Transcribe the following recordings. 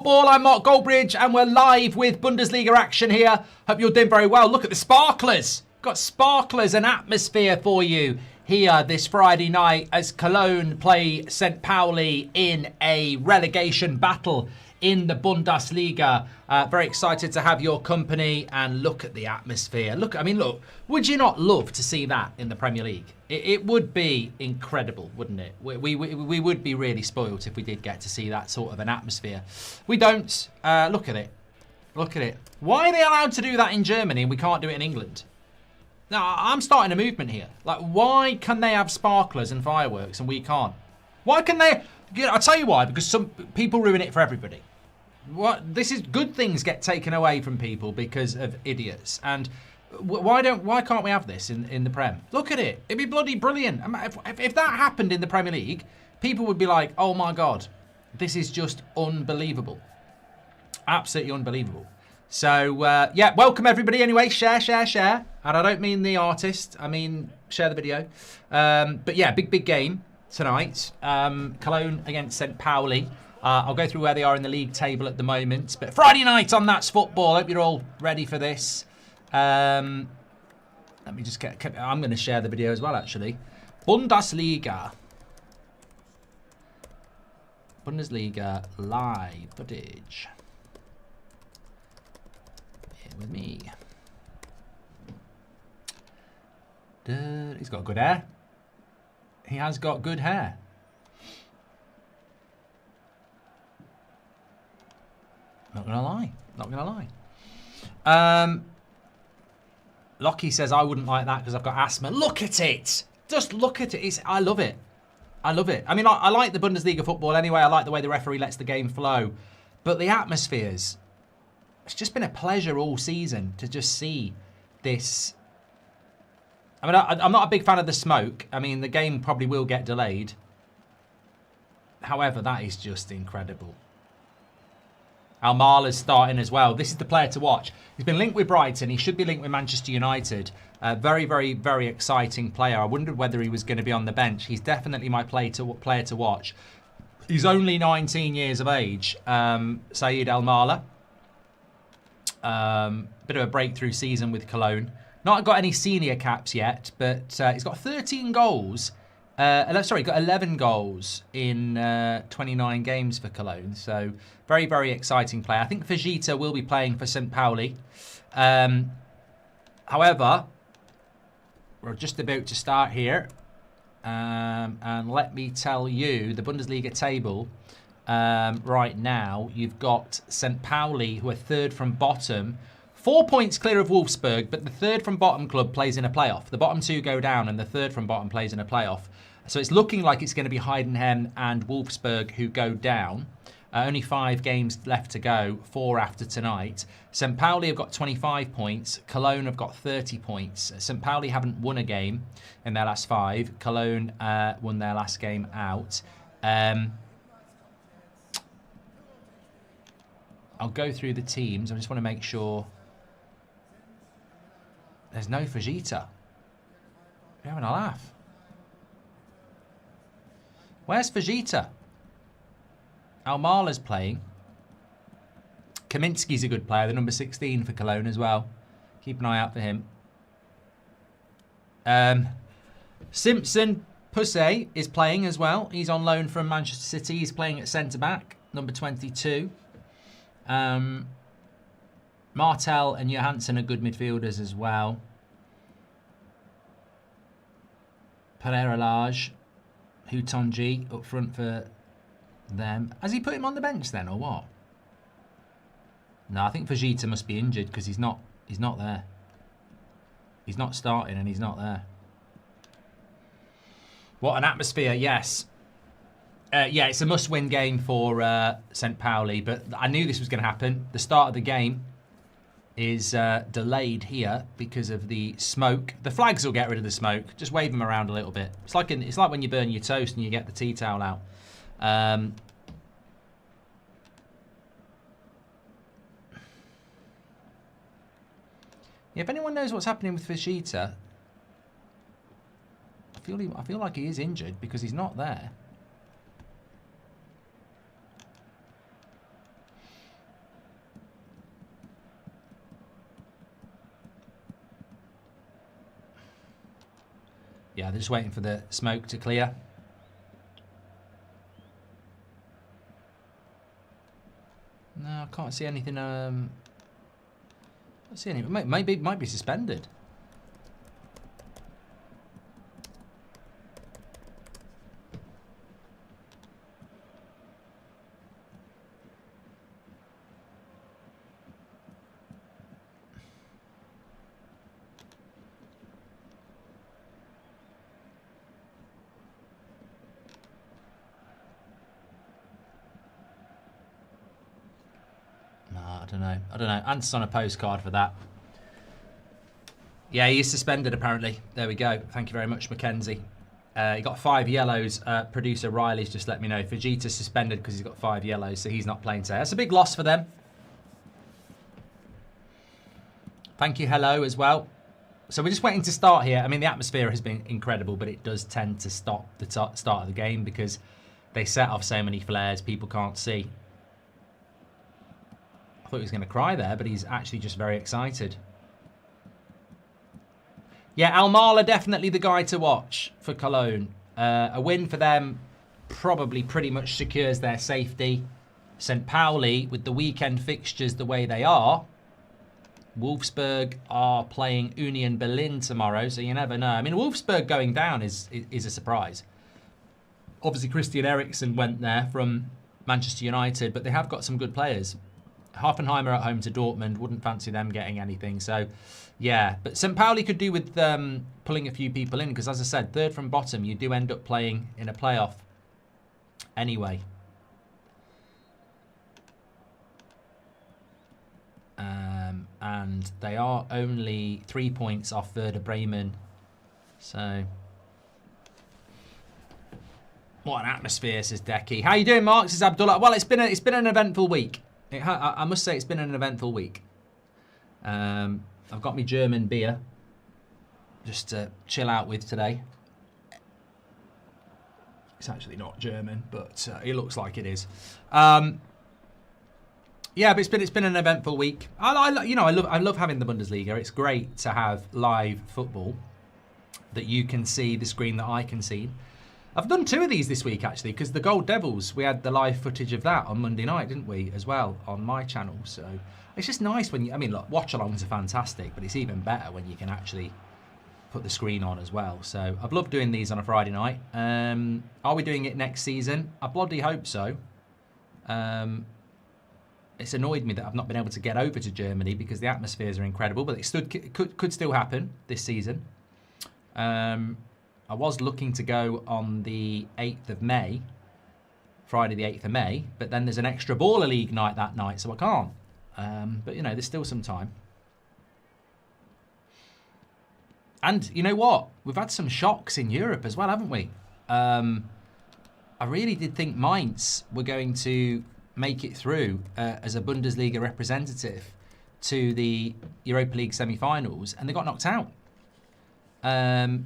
Football, I'm Mark Goldbridge and we're live with Bundesliga action here. Hope you're doing very well. Look at the sparklers. Got sparklers and atmosphere for you here this Friday night as Cologne play St. Pauli in a relegation battle in the Bundesliga. Very excited to have your company and look at the atmosphere. Look, would you not love to see that in the Premier League? It would be incredible, wouldn't it? We would be really spoilt if we did get to see that sort of an atmosphere. We don't. Look at it. Look at it. Why are they allowed to do that in Germany and we can't do it in England? Now, I'm starting a movement here. Like, why can they have sparklers and fireworks and we can't? Why can they? I'll tell you why. Because some people ruin it for everybody. This is good things get taken away from people because of idiots. And why can't we have this in the Prem? Look at it. It'd be bloody brilliant. If that happened in the Premier League, people would be like, oh my God, this is just unbelievable. Absolutely unbelievable. So, yeah, welcome everybody anyway. Share. And I don't mean the artist. I mean, share the video. But yeah, big game tonight. Cologne against St. Pauli. I'll go through where they are in the league table at the moment. But Friday night on That's Football. Hope you're all ready for this. Let me just I'm going to share the video as well, actually. Bundesliga live footage. Here with me. He's got good hair. He has got good hair. Not gonna lie. Lockie says I wouldn't like that because I've got asthma. Look at it. Just look at it. I love it. I mean, I like the Bundesliga football anyway. I like the way the referee lets the game flow. But the atmospheres, it's just been a pleasure all season to just see this. I mean, I'm not a big fan of the smoke. I mean, the game probably will get delayed. However, that is just incredible. Almala's starting as well. This is the player to watch. He's been linked with Brighton. He should be linked with Manchester United. Very exciting player. I wondered whether he was going to be on the bench. He's definitely my player to watch. He's only 19 years of age. Saeed Almala. Bit of a breakthrough season with Cologne. Not got any senior caps yet, but he's got 13 goals. Sorry, got 11 goals in 29 games for Cologne. So very exciting player. I think Fajita will be playing for St. Pauli. However, we're just about to start here. And let me tell you, the Bundesliga table right now, you've got St. Pauli, who are third from bottom. 4 points clear of Wolfsburg, but the third from bottom club plays in a playoff. The bottom two go down and the third from bottom plays in a playoff. So it's looking like it's going to be Heidenheim and Wolfsburg who go down. Only 5 games left to go, 4 after tonight. St. Pauli have got 25 points. Cologne have got 30 points. St. Pauli haven't won a game in their last 5. Cologne won their last game out. I'll go through the teams. I just want to make sure there's no Fajita. You're having a laugh. Where's Fajita? Almala's playing. Kaminski's a good player, the number 16 for Cologne as well. Keep an eye out for him. Simpson Pusse is playing as well. He's on loan from Manchester City. He's playing at centre-back, number 22. Martel and Johansson are good midfielders as well. Pereira Lage, Hutonji up front for them. Has he put him on the bench then, or what? No, I think Fajita must be injured because he's not there. He's not starting and he's not there. What an atmosphere, yes. Yeah, it's a must-win game for St. Pauli, but I knew this was going to happen. The start of the game is delayed here because of the smoke. The flags will get rid of the smoke. Just wave them around a little bit. It's like when you burn your toast and you get the tea towel out. Yeah, if anyone knows what's happening with Fajita, I feel like he is injured because he's not there. Yeah, they're just waiting for the smoke to clear. No, I can't see anything. I don't see anything. Maybe it might be suspended. I don't know. Answer's on a postcard for that. Yeah, he is suspended apparently. There we go. Thank you very much, Mackenzie. He got 5 yellows. Producer Riley's just let me know. Fujita's suspended because he's got 5 yellows, so he's not playing today. That's a big loss for them. Thank you, hello, as well. So we're just waiting to start here. I mean, the atmosphere has been incredible, but it does tend to stop the start of the game because they set off so many flares people can't see. I thought he was going to cry there, but he's actually just very excited. Yeah, Almala definitely the guy to watch for Cologne. A win for them probably pretty much secures their safety. St. Pauli, with the weekend fixtures the way they are, Wolfsburg are playing Union Berlin tomorrow, so you never know. I mean, Wolfsburg going down is a surprise. Obviously, Christian Eriksen went there from Manchester United, but they have got some good players. Hoffenheim are at home to Dortmund. Wouldn't fancy them getting anything. So, yeah. But St. Pauli could do with pulling a few people in because, as I said, third from bottom, you do end up playing in a playoff anyway. And they are only 3 points off Werder Bremen. So, what an atmosphere, says Decky. How you doing, Mark? Says Abdullah. Well, it's been an eventful week. I must say it's been an eventful week. I've got my German beer just to chill out with today. It's actually not German, but it looks like it is. Yeah, but it's been an eventful week. I love having the Bundesliga. It's great to have live football that you can see the screen that I can see. I've done 2 of these this week, actually, because the Gold Devils, we had the live footage of that on Monday night, didn't we, as well, on my channel. So it's just nice when you, I mean, look, watch-alongs are fantastic, but it's even better when you can actually put the screen on as well. So I've loved doing these on a Friday night. Are we doing it next season? I bloody hope so. It's annoyed me that I've not been able to get over to Germany because the atmospheres are incredible, but it could still happen this season. I was looking to go on the 8th of May, Friday the 8th of May, but then there's an extra Baller League night that night, so I can't. But, you know, there's still some time. And you know what? We've had some shocks in Europe as well, haven't we? I really did think Mainz were going to make it through as a Bundesliga representative to the Europa League semi-finals, and they got knocked out. No,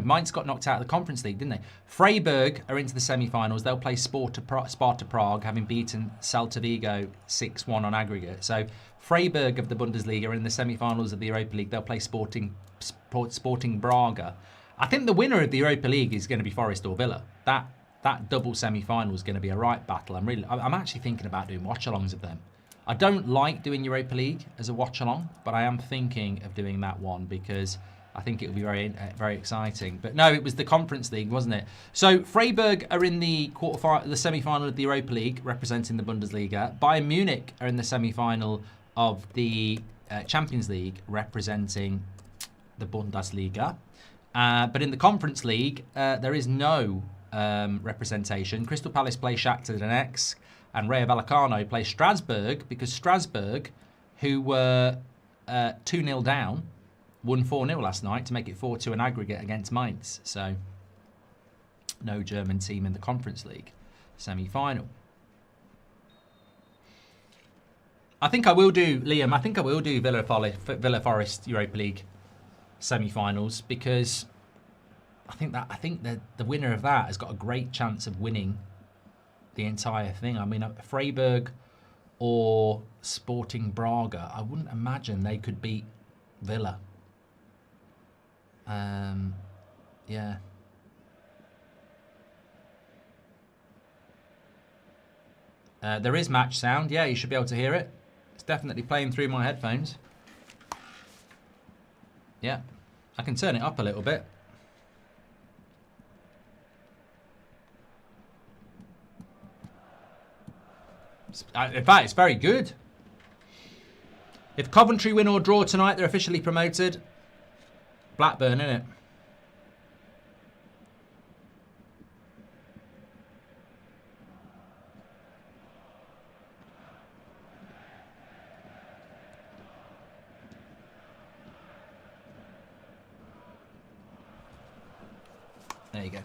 Mainz got knocked out of the Conference League, didn't they? Freiburg are into the semi-finals. They'll play Sparta Prague, having beaten Celta Vigo 6-1 on aggregate. So Freiburg of the Bundesliga are in the semi-finals of the Europa League. They'll play Sporting Braga. I think the winner of the Europa League is going to be Forest or Villa. That double semi-final is going to be a right battle. I'm actually thinking about doing watch-alongs of them. I don't like doing Europa League as a watch-along, but I am thinking of doing that one because I think it will be very, very exciting. But no, it was the Conference League, wasn't it? So Freiburg are in the the semi-final of the Europa League, representing the Bundesliga. Bayern Munich are in the semi-final of the Champions League, representing the Bundesliga. But in the Conference League, there is no representation. Crystal Palace play Shakhtar Donetsk, and Rayo Vallecano play Strasbourg, because Strasbourg, who were 2-0 down, won 4-0 last night to make it 4-2 in aggregate against Mainz. So, no German team in the Conference League semi-final. I think I will do, Liam, I think I will do Villa Forest Europa League semi-finals, because I think that the winner of that has got a great chance of winning the entire thing. I mean, Freiburg or Sporting Braga, I wouldn't imagine they could beat Villa. Yeah. There is match sound. Yeah, you should be able to hear it. It's definitely playing through my headphones. Yeah. I can turn it up a little bit. In fact, it's very good. If Coventry win or draw tonight, they're officially promoted. Blackburn, innit? There you go.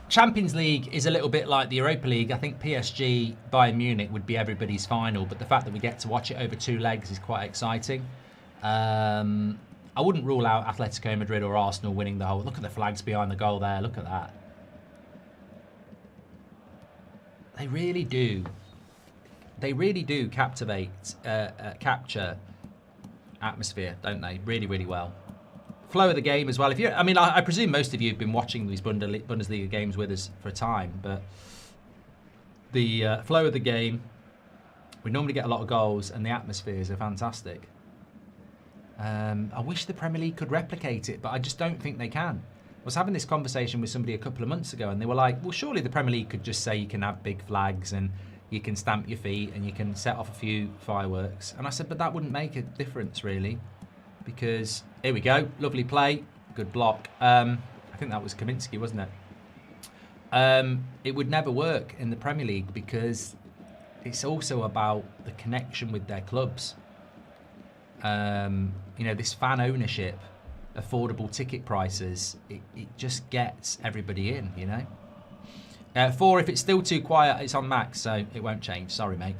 Champions League is a little bit like the Europa League. I think PSG Bayern Munich would be everybody's final, but the fact that we get to watch it over 2 legs is quite exciting. I wouldn't rule out Atletico Madrid or Arsenal winning the whole. Look at the flags behind the goal there. Look at that. They really do. They really do captivate, capture atmosphere, don't they? Really, really well. Flow of the game as well. If you, I mean, I presume most of you have been watching these Bundesliga games with us for a time, but the flow of the game, we normally get a lot of goals, and the atmospheres are fantastic. I wish the Premier League could replicate it, but I just don't think they can. I was having this conversation with somebody a couple of months ago, and they were like, well, surely the Premier League could just say you can have big flags and you can stamp your feet and you can set off a few fireworks. And I said, but that wouldn't make a difference, really. Because, here we go, lovely play, good block. I think that was Kaminsky, wasn't it? It would never work in the Premier League because it's also about the connection with their clubs. You know, this fan ownership, affordable ticket prices, it just gets everybody in, you know. 4, if it's still too quiet, it's on max, so it won't change. Sorry, mate.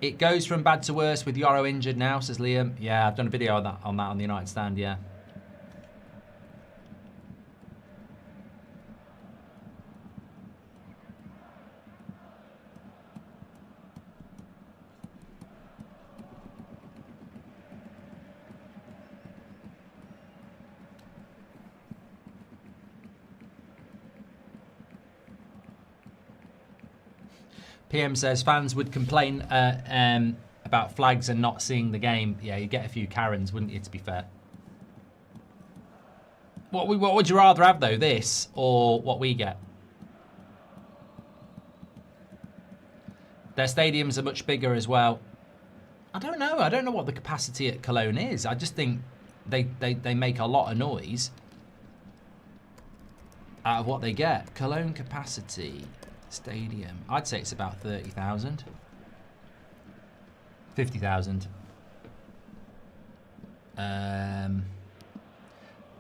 It goes from bad to worse with Yoro injured now, says Liam. Yeah, I've done a video on that on the United Stand, yeah. PM says fans would complain about flags and not seeing the game. Yeah, you get a few Karens, wouldn't you, to be fair? What would you rather have, though, this or what we get? Their stadiums are much bigger as well. I don't know. I don't know what the capacity at Cologne is. I just think they make a lot of noise out of what they get. Cologne capacity... Stadium. I'd say it's about 30,000. 50,000. The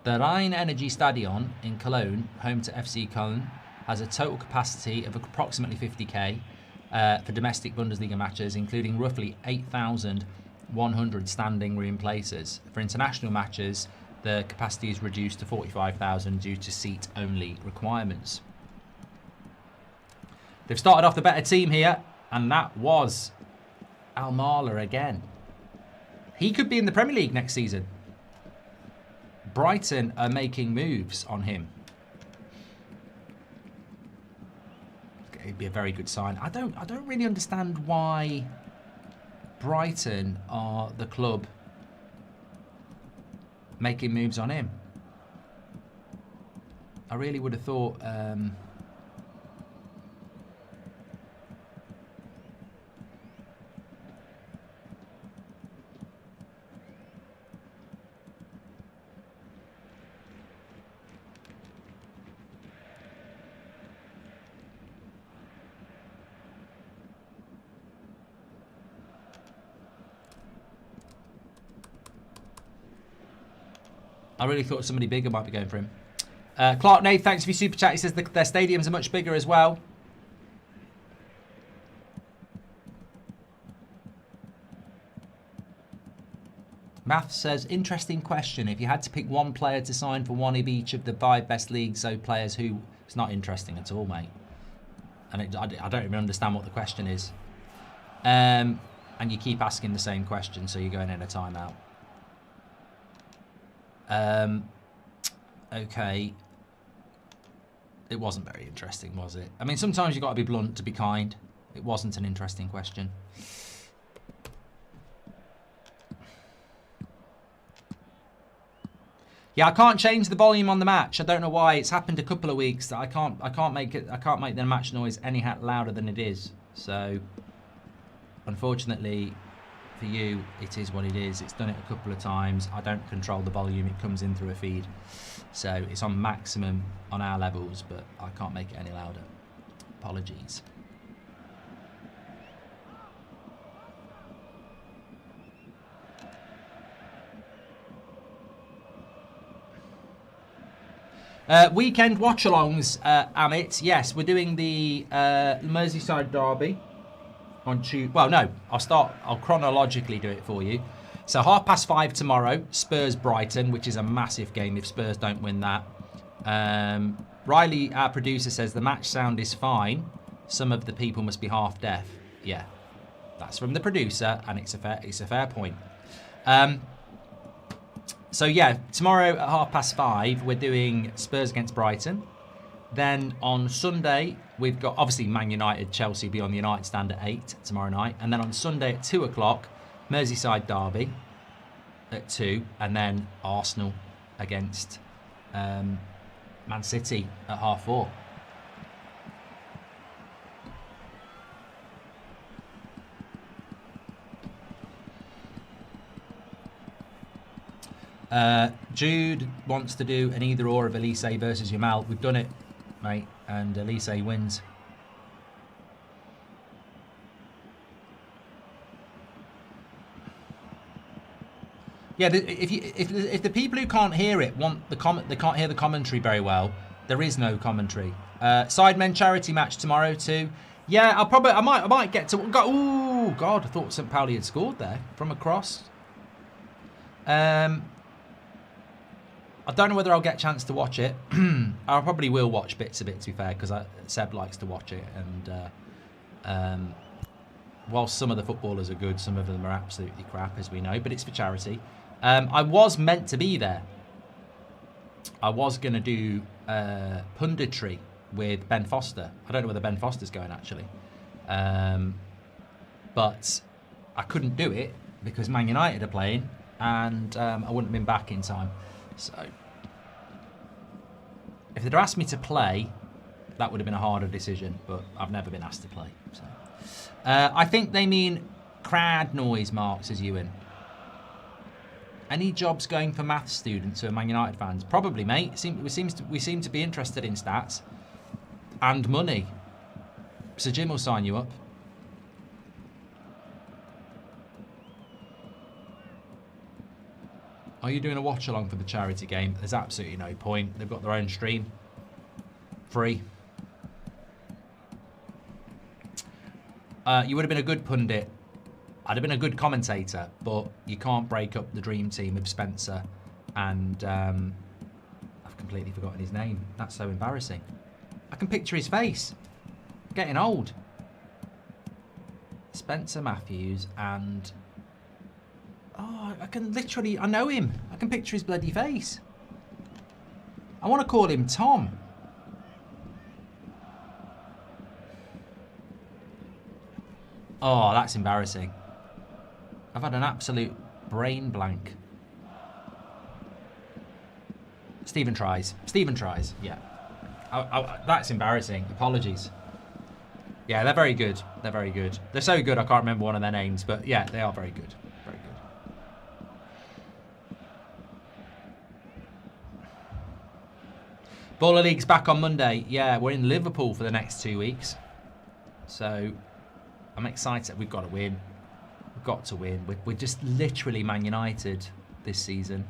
Rhein Energy Stadion in Cologne, home to FC Köln, has a total capacity of approximately 50k for domestic Bundesliga matches, including roughly 8,100 standing room places. For international matches, the capacity is reduced to 45,000 due to seat-only requirements. They've started off the better team here, and that was Almala again. He could be in the Premier League next season. Brighton are making moves on him. It'd be a very good sign. I don't really understand why Brighton are the club making moves on him. I really would have thought... I really thought somebody bigger might be going for him. Clark Nate, thanks for your super chat. He says their stadiums are much bigger as well. Math says, interesting question. If you had to pick one player to sign for one of each of the 5 best leagues, so players who... It's not interesting at all, mate. And I don't even understand what the question is. And you keep asking the same question, so you're going in a timeout. Okay. It wasn't very interesting, was it? I mean, sometimes you've got to be blunt to be kind. It wasn't an interesting question. Yeah, I can't change the volume on the match. I don't know why. It's happened a couple of weeks that I can't make the match noise any louder than it is. So, unfortunately for you, it is what it is. It's done it a couple of times. I don't control the volume. It comes in through a feed. So it's on maximum on our levels, but I can't make it any louder. Apologies. Weekend watch-alongs, Amit. Yes, we're doing the Merseyside derby on Tuesday. Well, no, I'll chronologically do it for you. So 5:30 tomorrow, Spurs-Brighton, which is a massive game if Spurs don't win that. Riley, our producer, says the match sound is fine. Some of the people must be half deaf. Yeah, that's from the producer, and it's a fair point. So yeah, tomorrow at 5:30, we're doing Spurs against Brighton. Then on Sunday, we've got obviously Man United, Chelsea will be on the United stand at 8 tomorrow night. And then on Sunday at 2 o'clock, Merseyside derby at 2. And then Arsenal against Man City at 4:30. Jude wants to do an either or of Elise versus Yamal. We've done it, mate, and Elise wins. Yeah, if the people who can't hear it want they can't hear the commentary very well, there is no commentary. Sidemen charity match tomorrow too. Yeah, I might get to. Oh God, I thought St. Pauli had scored there from a cross. I don't know whether I'll get a chance to watch it. I probably will watch bits of it, to be fair, because Seb likes to watch it. And whilst some of the footballers are good, some of them are absolutely crap, as we know. But it's for charity. I was meant to be there. I was going to do punditry with Ben Foster. I don't know whether Ben Foster's going, actually. But I couldn't do it because Man United are playing. And I wouldn't have been back in time. So, if they'd asked me to play, that would have been a harder decision, but I've never been asked to play. So, I think they mean crowd noise, Mark, says Ewan. Any jobs going for maths students who are Man United fans? Probably, mate. We seem to be interested in stats and money. So Jim will sign you up. Are you doing a watch along for the charity game? There's absolutely no point. They've got their own stream. Free. You would have been a good pundit. I'd have been a good commentator, but you can't break up the dream team of Spencer and I've completely forgotten his name. That's so embarrassing. I can picture his face. I'm getting old. Spencer Matthews and... Oh, I know him. I can picture his bloody face. I want to call him Tom. Oh, that's embarrassing. I've had an absolute brain blank. Stephen tries, yeah. That's embarrassing. Apologies. Yeah, they're very good. They're very good. They're so good I can't remember one of their names, but yeah, they are very good. Very good. Baller League's back on Monday. Yeah, we're in Liverpool for the next 2 weeks. So, I'm excited. We've got to win. We've got to win. We're just literally Man United this season.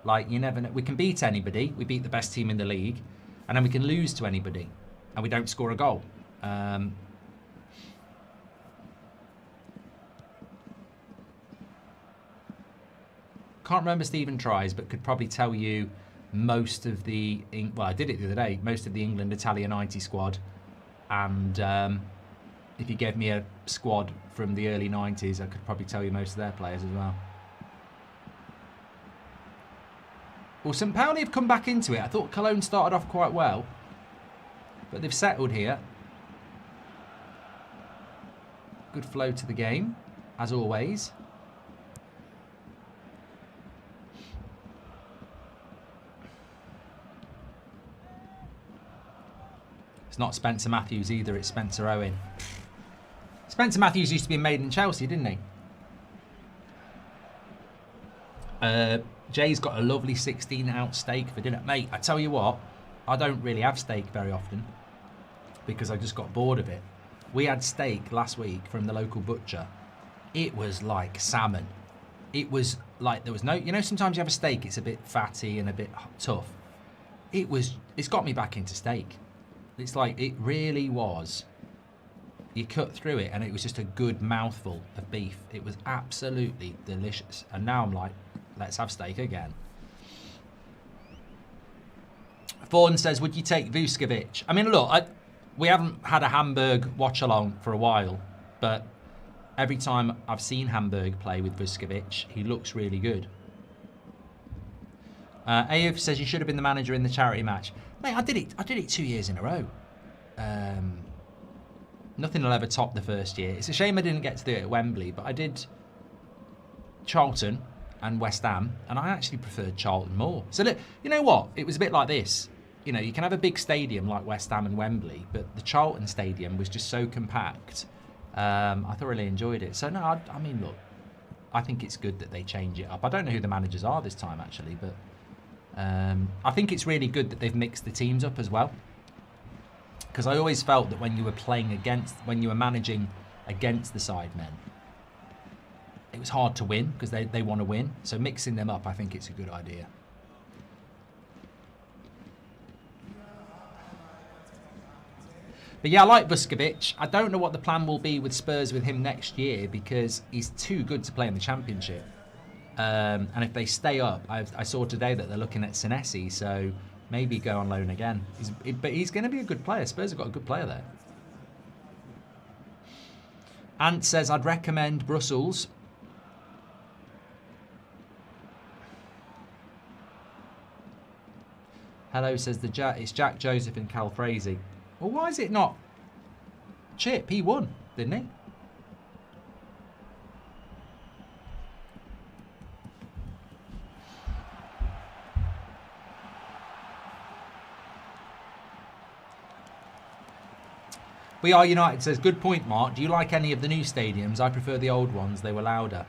Like, you never know. We can beat anybody. We beat the best team in the league. And then we can lose to anybody. And we don't score a goal. Can't remember Stephen tries, but could probably tell you most of the... Well, I did it the other day. Most of the England Italia 90 squad. And If you gave me a squad from the early 90s, I could probably tell you most of their players as well. Well, St. Pauli have come back into it. I thought Cologne started off quite well, but they've settled here. Good flow to the game, as always. It's not Spencer Matthews either, it's Spencer Owen. Spencer Matthews used to be made in Chelsea, didn't he? Jay's got a lovely 16-ounce steak for dinner. Mate, I tell you what, I don't really have steak very often because I just got bored of it. We had steak last week from the local butcher. It was like salmon. It was like there was no... You know, sometimes you have a steak, it's a bit fatty and a bit tough. It's got me back into steak. It's like, it really was. You cut through it and it was just a good mouthful of beef. It was absolutely delicious. And now I'm like, let's have steak again. Fawn says, would you take Vuskovic? I mean, look, we haven't had a Hamburg watch-along for a while, but every time I've seen Hamburg play with Vuskovic, he looks really good. Ayev says you should have been the manager in the charity match. Mate, I did it 2 years in a row. Nothing will ever top the first year. It's a shame I didn't get to do it at Wembley, but I did Charlton and West Ham, and I actually preferred Charlton more. So look, you know what? It was a bit like this. You know, you can have a big stadium like West Ham and Wembley, but the Charlton Stadium was just so compact. I thoroughly enjoyed it. So no, I mean, look, I think it's good that they change it up. I don't know who the managers are this time, actually, but I think it's really good that they've mixed the teams up as well. Because I always felt that when you were managing against the sidemen, it was hard to win because they want to win. So mixing them up, I think it's a good idea. But yeah, I like Vuskovic. I don't know what the plan will be with Spurs with him next year because he's too good to play in the Championship. And if they stay up, I saw today that they're looking at Senesi, so maybe go on loan again. But he's going to be a good player. Spurs have got a good player there. Ant says, I'd recommend Brussels. Hello says, it's Jack Joseph and Cal Frazee. Well, why is it not Chip? He won, didn't he? We Are United says, good point, Mark. Do you like any of the new stadiums? I prefer the old ones. They were louder.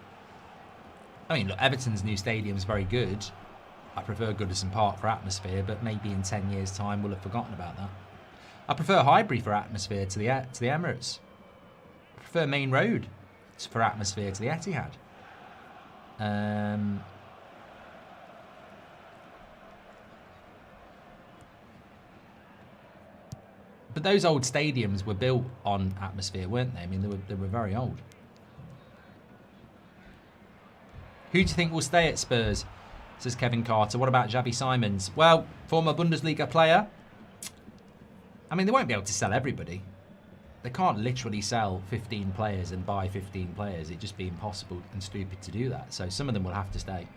I mean, look, Everton's new stadium's very good. I prefer Goodison Park for atmosphere, but maybe in 10 years' time we'll have forgotten about that. I prefer Highbury for atmosphere to the Emirates. I prefer Main Road for atmosphere to the Etihad. But those old stadiums were built on atmosphere, weren't they? I mean, they were very old. Who do you think will stay at Spurs? Says Kevin Carter. What about Xavi Simons? Well, former Bundesliga player. I mean, they won't be able to sell everybody. They can't literally sell 15 players and buy 15 players. It'd just be impossible and stupid to do that. So some of them will have to stay.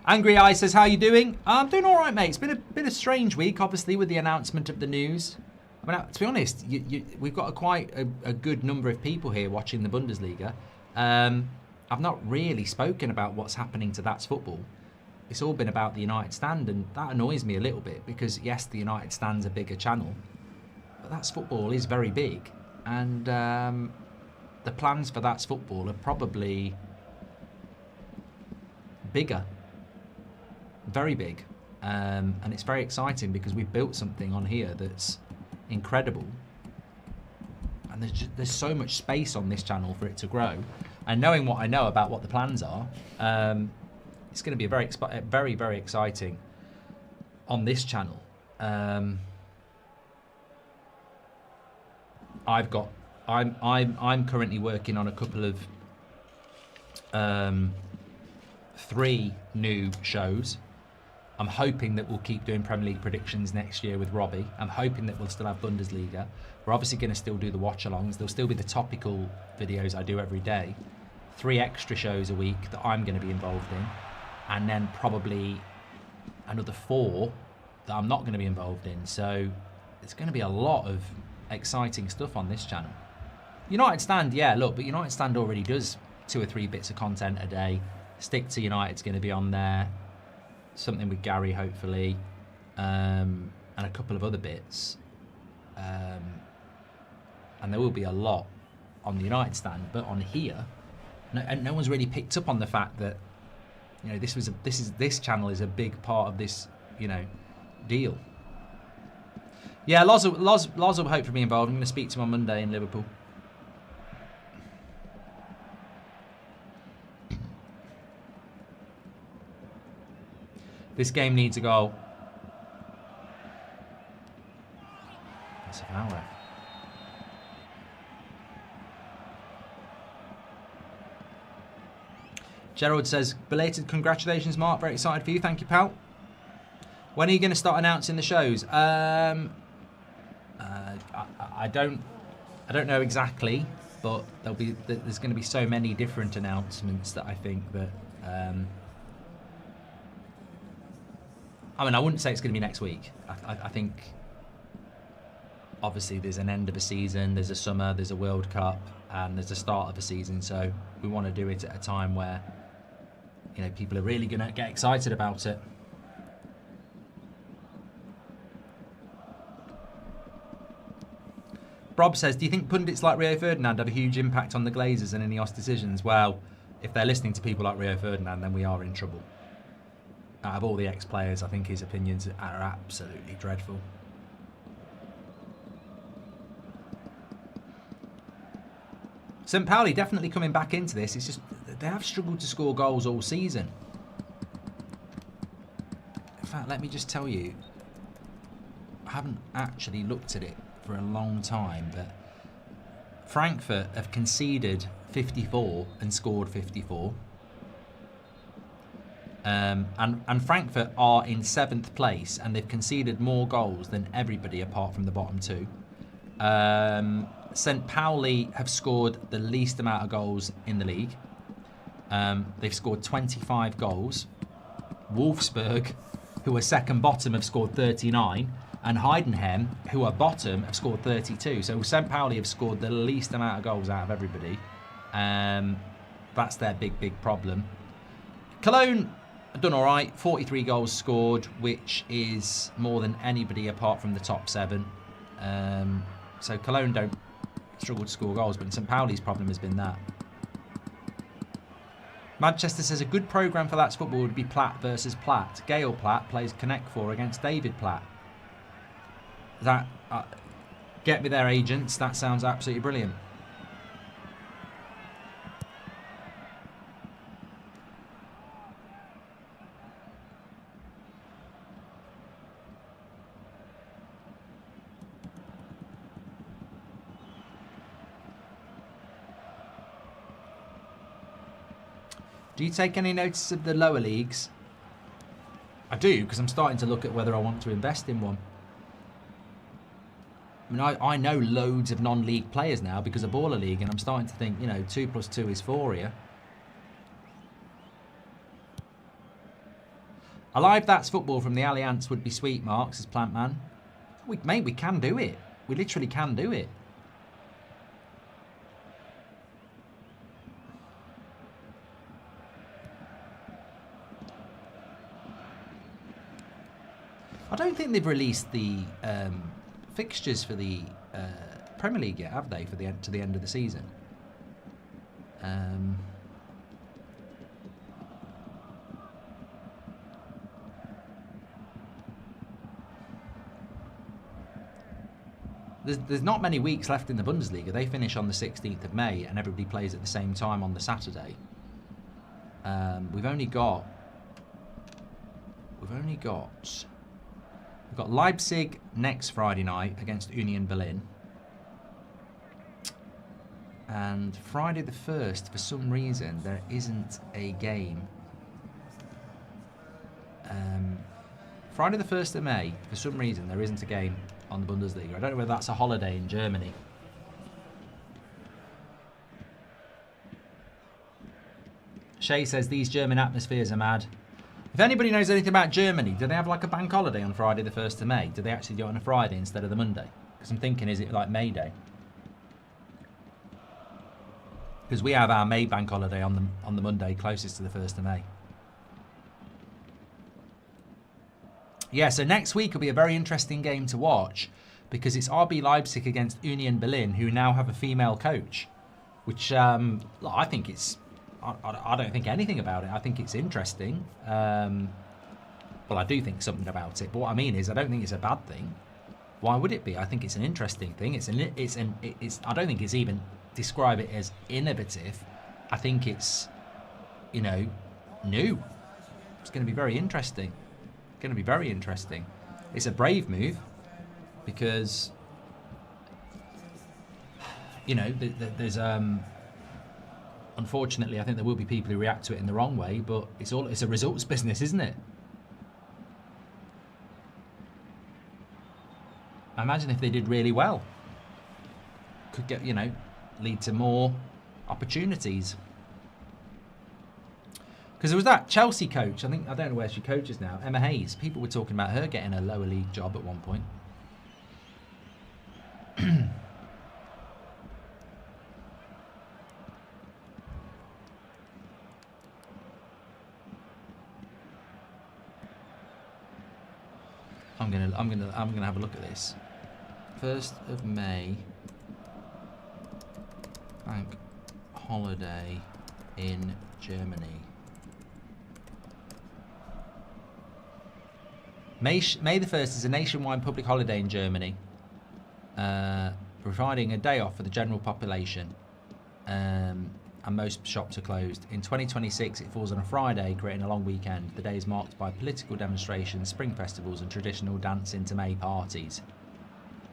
Angry Eye says, how you doing? I'm doing all right, mate. It's been a strange week, obviously, with the announcement of the news. I mean, to be honest, we've got quite a good number of people here watching the Bundesliga. I've not really spoken about what's happening to That's Football. It's all been about the United Stand, and that annoys me a little bit because, yes, the United Stand's a bigger channel, but That's Football is very big, and the plans for That's Football are probably bigger, very big, and it's very exciting because we've built something on here that's incredible, and there's so much space on this channel for it to grow. And knowing what I know about what the plans are, it's going to be very, very exciting on this channel. I'm currently working on a couple of 3 new shows. I'm hoping that we'll keep doing Premier League predictions next year with Robbie. I'm hoping that we'll still have Bundesliga. We're obviously going to still do the watch-alongs. There'll still be the topical videos I do every day. 3 extra shows a week that I'm going to be involved in. And then probably another 4 that I'm not going to be involved in. So there's going to be a lot of exciting stuff on this channel. United Stand, yeah, look, but United Stand already does 2 or 3 bits of content a day. Stick to United's going to be on there. Something with Gary, hopefully, and a couple of other bits. And there will be a lot on the United Stand, but on here, no one's really picked up on the fact that, you know, this channel is a big part of this, you know, deal. Yeah, Loz will hopefully be involved. I'm going to speak to him on Monday in Liverpool. This game needs a goal. That's a foul ref. Gerald says, belated congratulations, Mark. Very excited for you. Thank you, pal. When are you going to start announcing the shows? I don't know exactly, but there's going to be so many different announcements that I think that. I mean, I wouldn't say it's going to be next week. I think, obviously, there's an end of a season, there's a summer, there's a World Cup, and there's a start of a season. So we want to do it at a time where, you know, people are really going to get excited about it. Rob says, do you think pundits like Rio Ferdinand have a huge impact on the Glazers and Ineos decisions? Well, if they're listening to people like Rio Ferdinand, then we are in trouble. Out of all the ex-players, I think his opinions are absolutely dreadful. St. Pauli definitely coming back into this. It's just they have struggled to score goals all season. In fact, let me just tell you, I haven't actually looked at it for a long time, but Frankfurt have conceded 54 and scored 54. And Frankfurt are in 7th place, and they've conceded more goals than everybody apart from the bottom 2. St. Pauli have scored the least amount of goals in the league. They've scored 25 goals. Wolfsburg, who are second bottom, have scored 39. And Heidenheim, who are bottom, have scored 32. So St. Pauli have scored the least amount of goals out of everybody. That's their big problem. Cologne have done all right. 43 goals scored, which is more than anybody apart from the top 7. So Cologne don't struggle to score goals, but St. Pauli's problem has been that. Manchester says a good programme for That's Football would be Platt versus Platt. Gail Platt plays Connect 4 against David Platt. That get me their agents. That sounds absolutely brilliant. Do you take any notice of the lower leagues? I do, because I'm starting to look at whether I want to invest in one. I mean, I know loads of non-league players now because of Baller League, and I'm starting to think, you know, 2 + 2 is 4 here. A live That's Football from the Allianz would be sweet, Mark, says Plantman. Mate, we can do it. We literally can do it. I don't think they've released the fixtures for the Premier League yet, have they? To the end of the season. There's not many weeks left in the Bundesliga. They finish on the 16th of May, and everybody plays at the same time on the Saturday. We've got Leipzig next Friday night against Union Berlin. And Friday the 1st, for some reason, there isn't a game. Friday the 1st of May, for some reason, there isn't a game on the Bundesliga. I don't know whether that's a holiday in Germany. Shay says, these German atmospheres are mad. If anybody knows anything about Germany, do they have like a bank holiday on Friday the 1st of May? Do they actually do it on a Friday instead of the Monday? Because I'm thinking, is it like May Day? Because we have our May bank holiday on the Monday closest to the 1st of May. Yeah, so next week will be a very interesting game to watch because it's RB Leipzig against Union Berlin, who now have a female coach, which I think it's... I don't think anything about it. I think it's interesting. Well, I do think something about it. But what I mean is, I don't think it's a bad thing. Why would it be? I think it's an interesting thing. I don't think it's even describe it as innovative. I think it's, you know, new. It's going to be very interesting. Going to be very interesting. It's a brave move because, you know, there's unfortunately, I think there will be people who react to it in the wrong way, but it's a results business, isn't it? Imagine if they did really well. Could get, you know, lead to more opportunities. Because there was that Chelsea coach, I don't know where she coaches now, Emma Hayes. People were talking about her getting a lower league job at one point. I'm gonna have a look at this. 1st of May, bank holiday in Germany. May the 1st is a nationwide public holiday in Germany, providing a day off for the general population, and most shops are closed. In 2026, it falls on a Friday, creating a long weekend. The day is marked by political demonstrations, spring festivals, and traditional dance into May parties.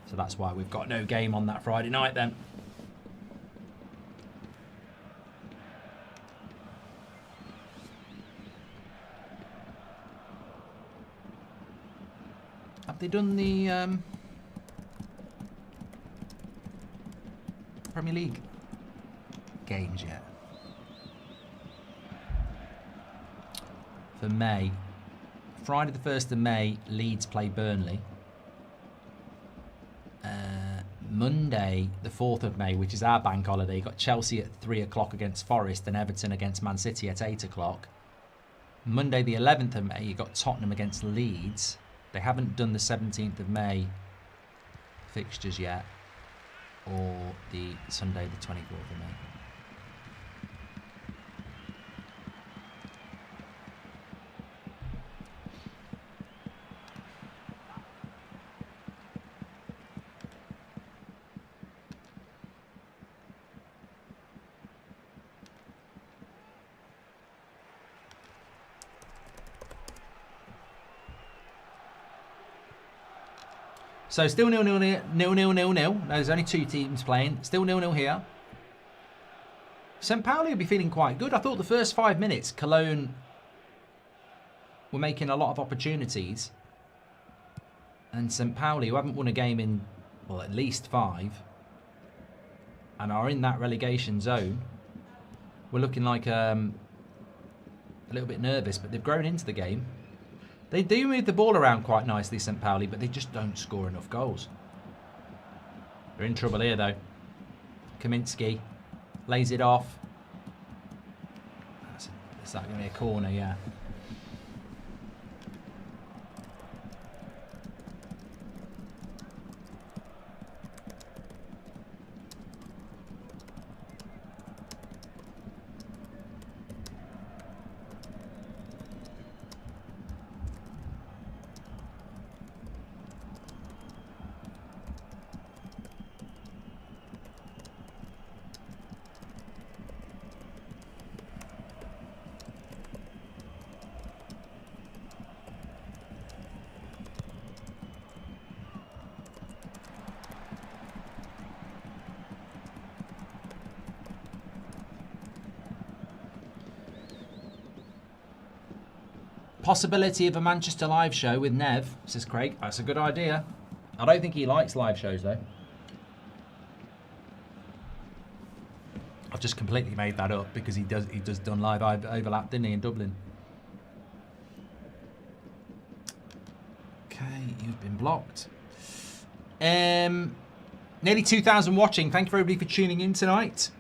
So that's why we've got no game on that Friday night then. Have they done the Premier League games yet? For May, Friday the 1st of May, Leeds play Burnley. Monday the 4th of May, which is our bank holiday, you got Chelsea at 3 o'clock against Forest and Everton against Man City at 8 o'clock. Monday the 11th of May, you got Tottenham against Leeds. They haven't done the 17th of May fixtures yet, or the Sunday the 24th of May. So still 0-0. No, there's only 2 teams playing. Still 0-0 here. St. Pauli will be feeling quite good. I thought the first 5 minutes, Cologne were making a lot of opportunities. And St. Pauli, who haven't won a game in, well, at least 5, and are in that relegation zone, we're looking like a little bit nervous, but they've grown into the game. They do move the ball around quite nicely, St. Pauli, but they just don't score enough goals. They're in trouble here, though. Kaminsky lays it off. Is that going to be a corner? Yeah. Possibility of a Manchester live show with Nev, says Craig. That's a good idea. I don't think he likes live shows, though. I've just completely made that up because he does done live overlap, didn't he, in Dublin? Okay, you've been blocked. Nearly 2,000 watching. Thank you for everybody for tuning in tonight.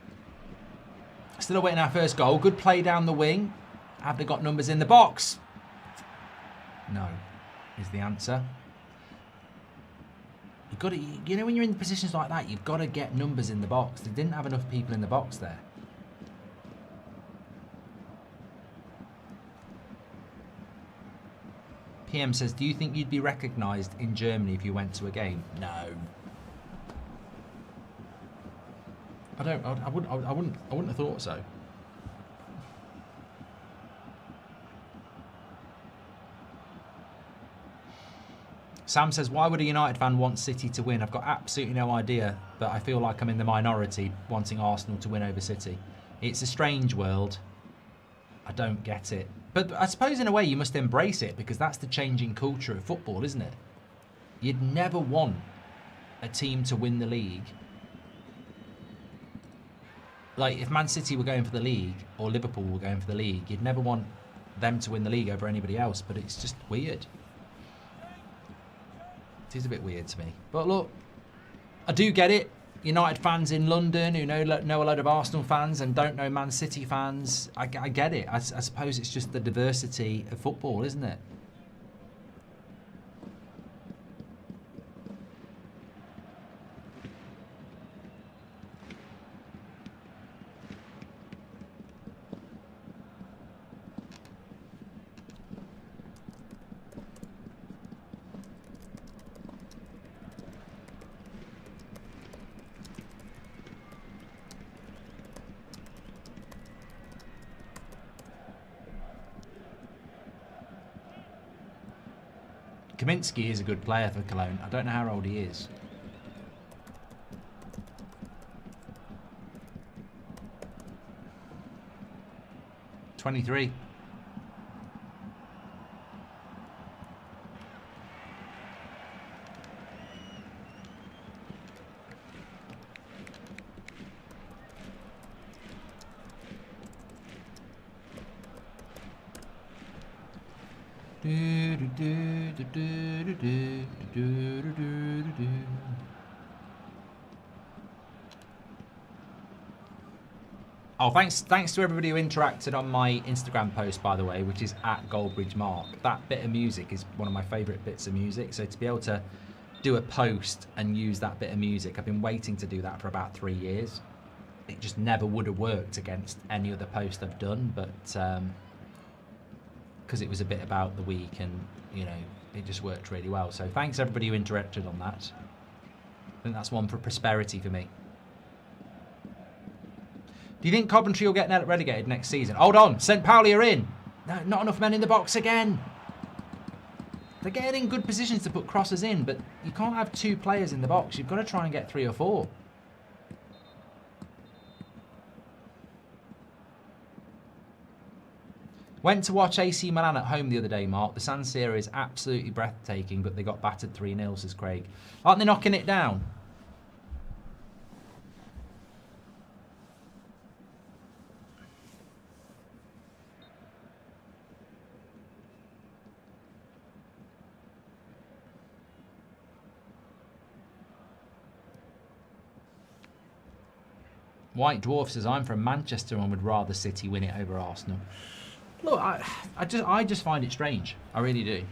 Still awaiting our first goal. Good play down the wing. Have they got numbers in the box? No, is the answer. You've got to, you know, when you're in positions like that, you've got to get numbers in the box. They didn't have enough people in the box there. PM says, do you think you'd be recognised in Germany if you went to a game? No. I wouldn't have thought so. Sam says, why would a United fan want City to win? I've got absolutely no idea, but I feel like I'm in the minority wanting Arsenal to win over City. It's a strange world. I don't get it. But I suppose in a way you must embrace it because that's the changing culture of football, isn't it? You'd never want a team to win the league. Like if Man City were going for the league or Liverpool were going for the league, you'd never want them to win the league over anybody else, but it's just weird. It is a bit weird to me. But look, I do get it. United fans in London who know a load of Arsenal fans and don't know Man City fans. I get it. I suppose it's just the diversity of football, isn't it? Kaminsky is a good player for Cologne. I don't know how old he is. "23." Oh, thanks to everybody who interacted on my Instagram post, by the way, which is @Goldbridge Mark. That bit of music is one of my favourite bits of music. So to be able to do a post and use that bit of music, I've been waiting to do that for about 3 years. It just never would have worked against any other post I've done, but because it was a bit about the week and, you know, it just worked really well. So thanks everybody who interacted on that. I think that's one for prosperity for me. Do you think Coventry will get relegated next season? Hold on, St. Pauli are in. No, not enough men in the box again. They're getting in good positions to put crosses in, but you can't have 2 players in the box. You've got to try and get 3 or 4. Went to watch AC Milan at home the other day, Mark. The San Siro is absolutely breathtaking, but they got battered 3-0, says Craig. Aren't they knocking it down? White Dwarf says, I'm from Manchester and would rather City win it over Arsenal. Look, I just find it strange. I really do.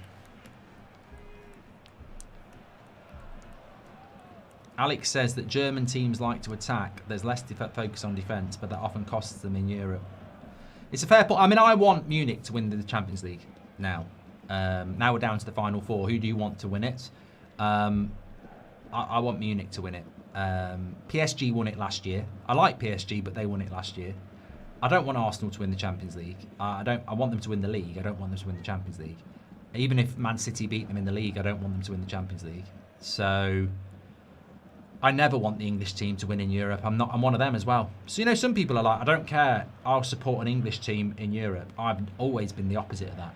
Alex says that German teams like to attack. There's less focus on defence, but that often costs them in Europe. It's a fair point. I mean, I want Munich to win the Champions League now. Now we're down to the final 4. Who do you want to win it? I want Munich to win it. PSG won it last year. I like PSG, but they won it last year. I don't want Arsenal to win the Champions League. I want them to win the league. I don't want them to win the Champions League. Even if Man City beat them in the league, I don't want them to win the Champions League. So I never want the English team to win in Europe. I'm one of them as well. So, you know, some people are like, I don't care. I'll support an English team in Europe. I've always been the opposite of that.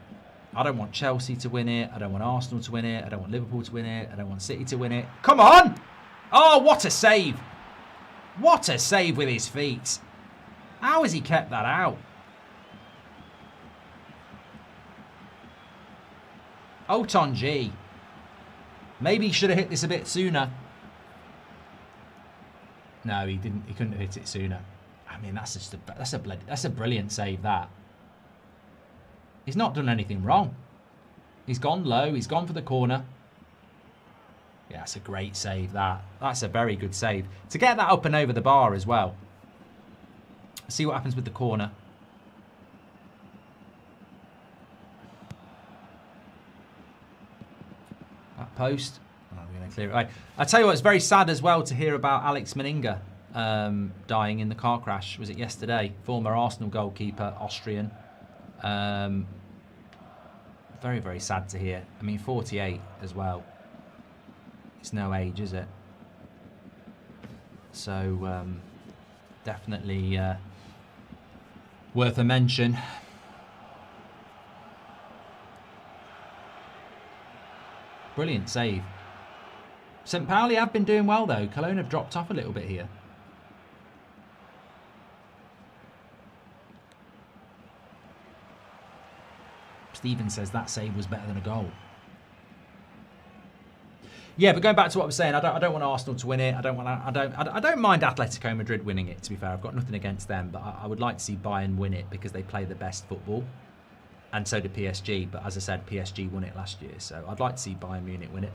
I don't want Chelsea to win it. I don't want Arsenal to win it. I don't want Liverpool to win it. I don't want City to win it. Come on! Oh, what a save. What a save with his feet. How has he kept that out? Otonji. Maybe he should have hit this a bit sooner. No, he didn't. He couldn't have hit it sooner. I mean, that's a brilliant save, that. He's not done anything wrong. He's gone low. He's gone for the corner. Yeah, that's a great save, that. That's a very good save. To get that up and over the bar as well. See what happens with the corner. That post. Oh, we're going to clear it away. I tell you what, it's very sad as well to hear about Alex Meninga dying in the car crash. Was it yesterday? Former Arsenal goalkeeper, Austrian. Very, very sad to hear. I mean, 48 as well. It's no age, is it? So, definitely worth a mention. Brilliant save. St. Pauli have been doing well, though. Cologne have dropped off a little bit here. Stephen says that save was better than a goal. Yeah, but going back to what I was saying, I don't want Arsenal to win it. I don't mind Atletico Madrid winning it. To be fair, I've got nothing against them, but I would like to see Bayern win it because they play the best football, and so did PSG. But as I said, PSG won it last year, so I'd like to see Bayern Munich win it.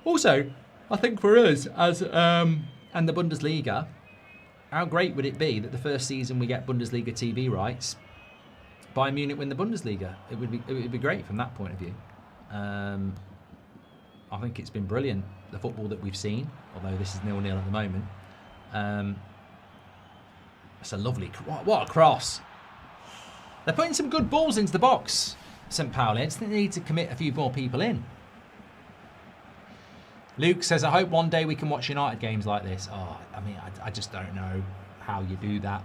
Also, I think for us as and the Bundesliga, how great would it be that the first season we get Bundesliga TV rights, Bayern Munich win the Bundesliga? It would be great from that point of view. I think it's been brilliant, the football that we've seen, although this is 0-0 at the moment. It's a lovely... What a cross. They're putting some good balls into the box, St. Pauli. I just think they need to commit a few more people in. Luke says, I hope one day we can watch United games like this. Oh, I mean, I just don't know how you do that,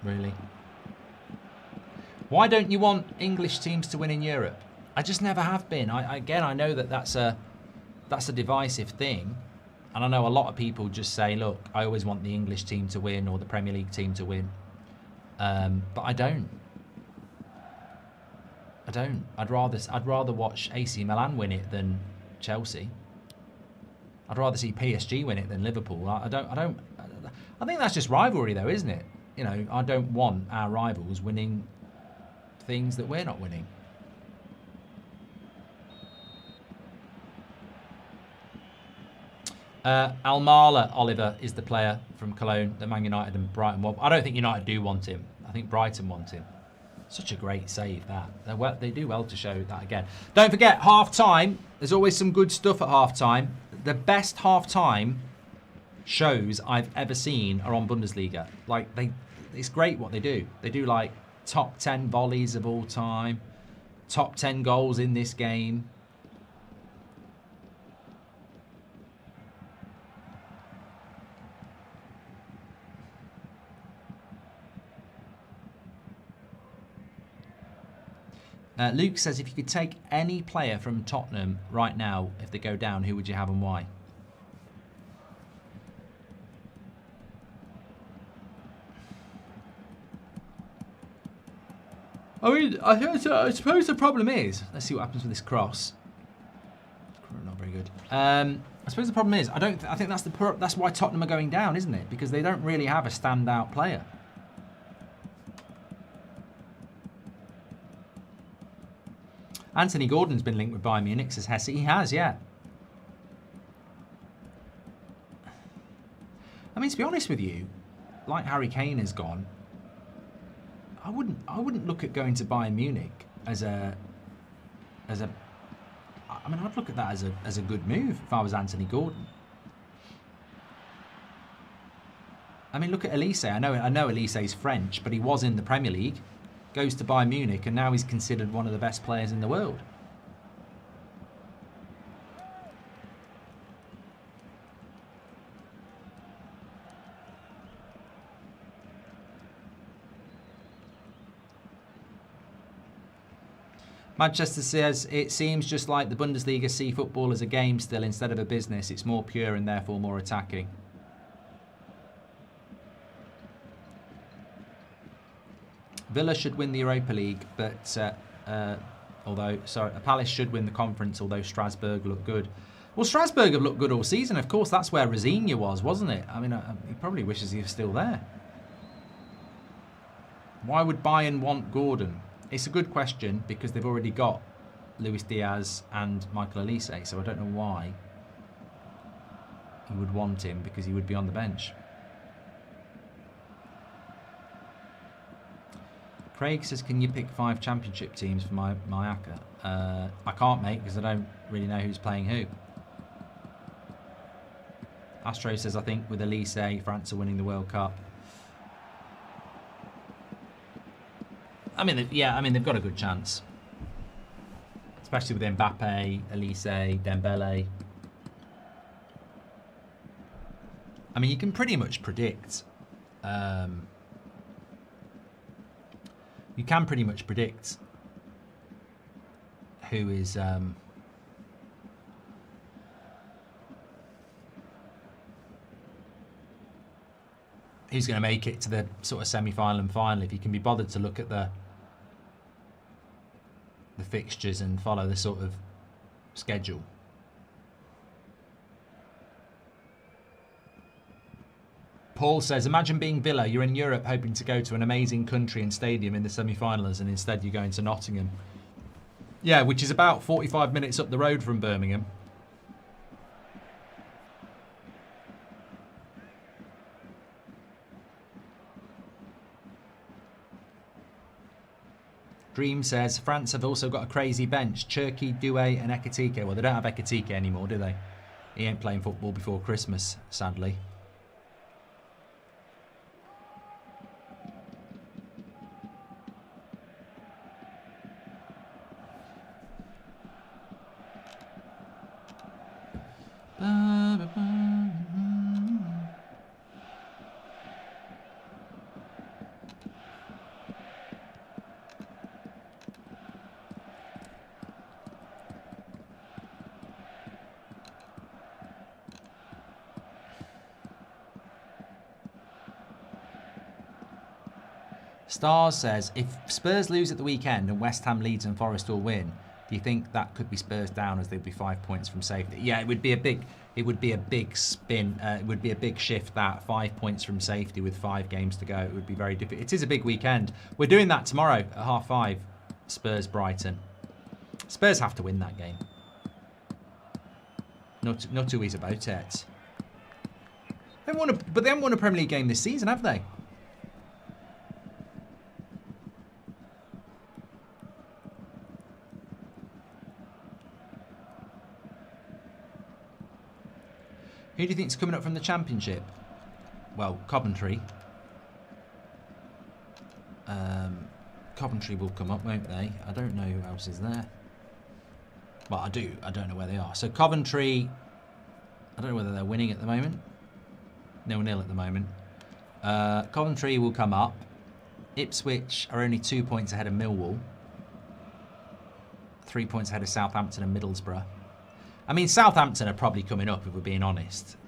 really. Why don't you want English teams to win in Europe? I just never have been. Again, I know that that's a divisive thing, and I know a lot of people just say, look, I always want the English team to win or the Premier League team to win, but I don't. I'd rather watch AC Milan win it than Chelsea. I'd rather see PSG win it than Liverpool. I think that's just rivalry, though, isn't it? You know, I don't want our rivals winning things that we're not winning. Almala Oliver is the player from Cologne that Man United and Brighton want. I don't think United do want him. I think Brighton want him. Such a great save, that. They do well to show that again. Don't forget, half-time. There's always some good stuff at half-time. The best half-time shows I've ever seen are on Bundesliga. Like, it's great what they do. They do, like, top 10 volleys of all time, top 10 goals in this game. Luke says, if you could take any player from Tottenham right now, if they go down, who would you have and why? I mean, I suppose the problem is, let's see what happens with this cross. Not very good. I suppose the problem is, I think that's why Tottenham are going down, isn't it? Because they don't really have a standout player. Anthony Gordon's been linked with Bayern Munich, says Hesse. He has, yeah. I mean, to be honest with you, like Harry Kane has gone, I wouldn't look at going to Bayern Munich as a. I mean, I'd look at that as a good move if I was Anthony Gordon. I mean, look at Elise. I know Elise's French, but he was in the Premier League. Goes to Bayern Munich, and now he's considered one of the best players in the world. Manchester says, it seems just like the Bundesliga see football as a game still instead of a business. It's more pure and therefore more attacking. Villa should win the Europa League, but Palace should win the conference, although Strasbourg look good. Well, Strasbourg have looked good all season. Of course, that's where Rosigne was, wasn't it? I mean, he probably wishes he was still there. Why would Bayern want Gordon? It's a good question because they've already got Luis Diaz and Michael Elise, so I don't know why he would want him, because he would be on the bench. Craig says, can you pick 5 championship teams for my ACCA? I can't, mate, because I don't really know who's playing who. Astro says, I think with Elise, France are winning the World Cup. I mean, yeah, I mean, they've got a good chance. Especially with Mbappe, Elise, Dembele. I mean, you can pretty much predict. You can pretty much predict who is... who's going to make it to the sort of semi-final and final, if you can be bothered to look at the fixtures and follow the sort of schedule. Paul says, imagine being Villa, you're in Europe hoping to go to an amazing country and stadium in the semi-finals, and instead you're going to Nottingham. Yeah, which is about 45 minutes up the road from Birmingham. Dream says, France have also got a crazy bench. Cherki, Doué and Ekitike. Well, they don't have Ekitike anymore, do they? He ain't playing football before Christmas, sadly. Stars says, if Spurs lose at the weekend and West Ham, Leeds and Forest all win, do you think that could be Spurs down, as they'd be 5 points from safety? Yeah, it would be a big spin. It would be a big shift, that 5 points from safety with 5 games to go. It would be very difficult. It is a big weekend. We're doing that tomorrow at 5:30. Spurs Brighton. Spurs have to win that game. Not two ways about it. They haven't won a Premier League game this season, have they? Who do you think is coming up from the Championship? Well, Coventry. Coventry will come up, won't they? I don't know who else is there. Well, I do. I don't know where they are. So Coventry, I don't know whether they're winning at the moment. 0-0 at the moment. Coventry will come up. Ipswich are only 2 points ahead of Millwall. 3 points ahead of Southampton and Middlesbrough. I mean, Southampton are probably coming up, if we're being honest.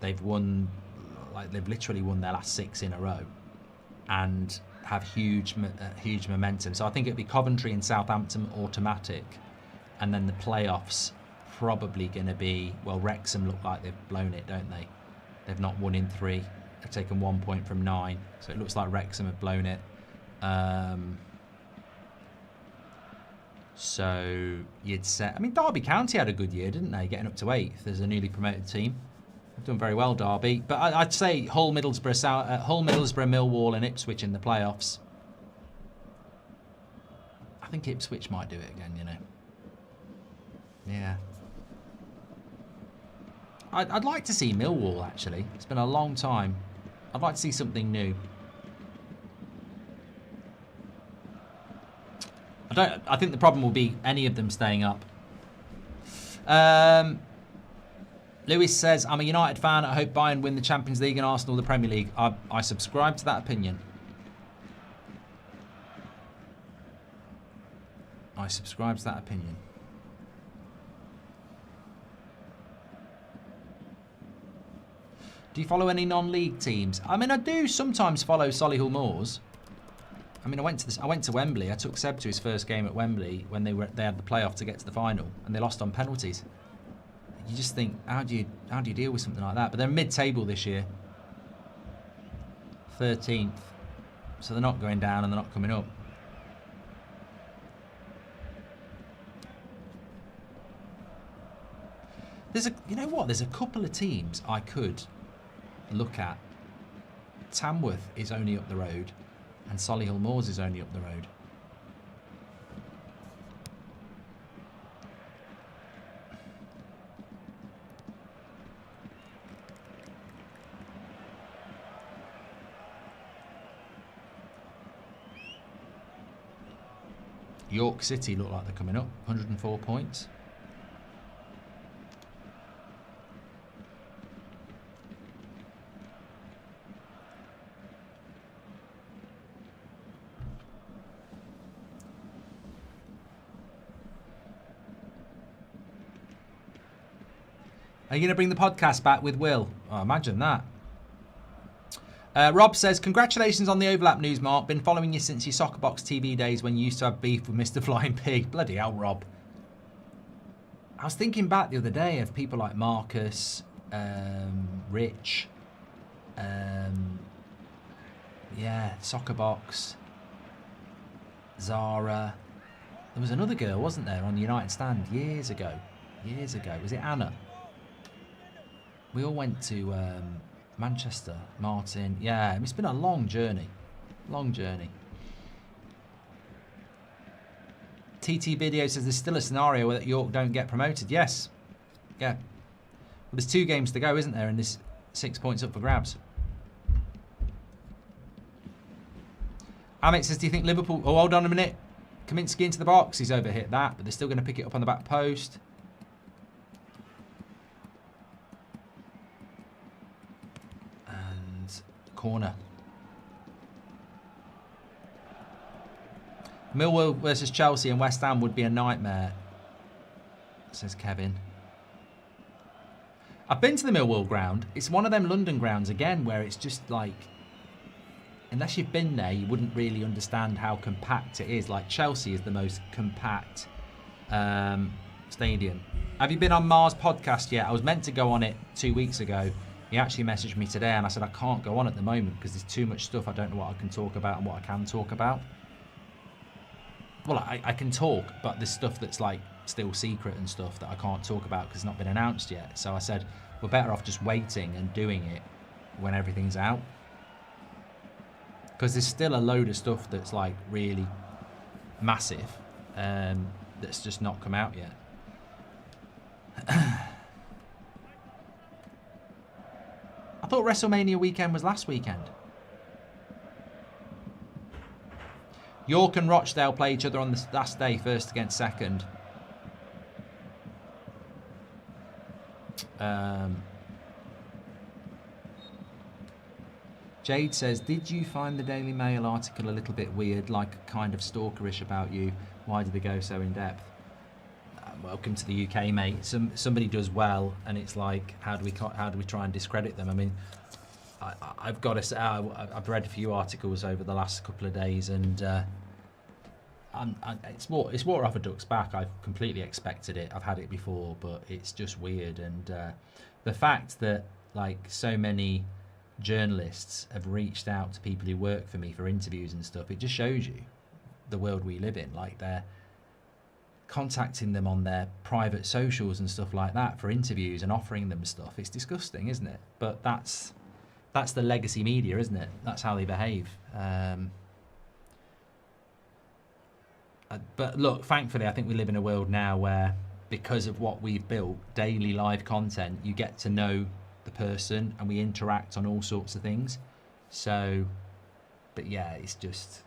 They've won, they've literally won their last 6 in a row, and have huge momentum. So I think it'd be Coventry and Southampton automatic, and then the playoffs probably going to be, well, Wrexham look like they've blown it, don't they? They've not won in 3. They've taken 1 point from 9, so it looks like Wrexham have blown it. So you'd say, I mean, Derby County had a good year, didn't they? Getting up to 8th as a newly promoted team. They've done very well, Derby. But I'd say Hull, Middlesbrough, Millwall and Ipswich in the playoffs. I think Ipswich might do it again, you know. Yeah. I'd like to see Millwall, actually. It's been a long time. I'd like to see something new. I think the problem will be any of them staying up. Lewis says, I'm a United fan. I hope Bayern win the Champions League and Arsenal the Premier League. I subscribe to that opinion. I subscribe to that opinion. Do you follow any non-league teams? I mean, I do sometimes follow Solihull Moors. I mean, I went to Wembley. I took Seb to his first game at Wembley when they had the playoff to get to the final, and they lost on penalties. You just think, how do you deal with something like that? But they're mid-table this year, 13th, so they're not going down and they're not coming up. You know what? There's a couple of teams I could look at. Tamworth is only up the road, and Solihull Moors is only up the road. York City look like they're coming up, 104 points. Are you going to bring the podcast back with Will? Oh, imagine that. Rob says, congratulations on the overlap news, Mark. Been following you since your Soccerbox TV days when you used to have beef with Mr. Flying Pig. Bloody hell, Rob. I was thinking back the other day of people like Marcus, Rich, Soccerbox, Zara. There was another girl, wasn't there, on the United Stand years ago. Was it Anna? We all went to Manchester, Martin. Yeah, it's been a long journey. TT Video says there's still a scenario where York don't get promoted. Yes. Yeah. Well, there's 2 games to go, isn't there? And there's 6 points up for grabs. Amit says, do you think Liverpool... Oh, hold on a minute. Kaminsky into the box. He's overhit that, but they're still going to pick it up on the back post. Corner. Millwall versus Chelsea and West Ham would be a nightmare, says Kevin. I've been to the Millwall ground. It's one of them London grounds again where it's just like, unless you've been there, you wouldn't really understand how compact it is. Like Chelsea is the most compact stadium. Have you been on Mars podcast yet? I was meant to go on it 2 weeks ago. He actually messaged me today and I said I can't go on at the moment because there's too much stuff. I don't know what I can talk about and what I can talk about. Well, I can talk, but there's stuff that's like still secret and stuff that I can't talk about because it's not been announced yet. So I said we're better off just waiting and doing it when everything's out. Because there's still a load of stuff that's like really massive that's just not come out yet. I thought WrestleMania weekend was last weekend. York and Rochdale play each other on the last day, first against second. Jade says, did you find the Daily Mail article a little bit weird, like kind of stalkerish about you? Why did they go so in depth? Welcome to the UK, mate. Somebody does well, and it's like, how do we try and discredit them? I mean, I've got to say, I've read a few articles over the last couple of days, and it's water off a duck's back. I've completely expected it. I've had it before, but it's just weird. And the fact that like so many journalists have reached out to people who work for me for interviews and stuff, it just shows you the world we live in. Like they're contacting them on their private socials and stuff like that for interviews and offering them stuff. It's disgusting, isn't it? But that's the legacy media, isn't it? That's how they behave. But look, thankfully, I think we live in a world now where, because of what we've built, daily live content, you get to know the person and we interact on all sorts of things. So, but yeah, it's just,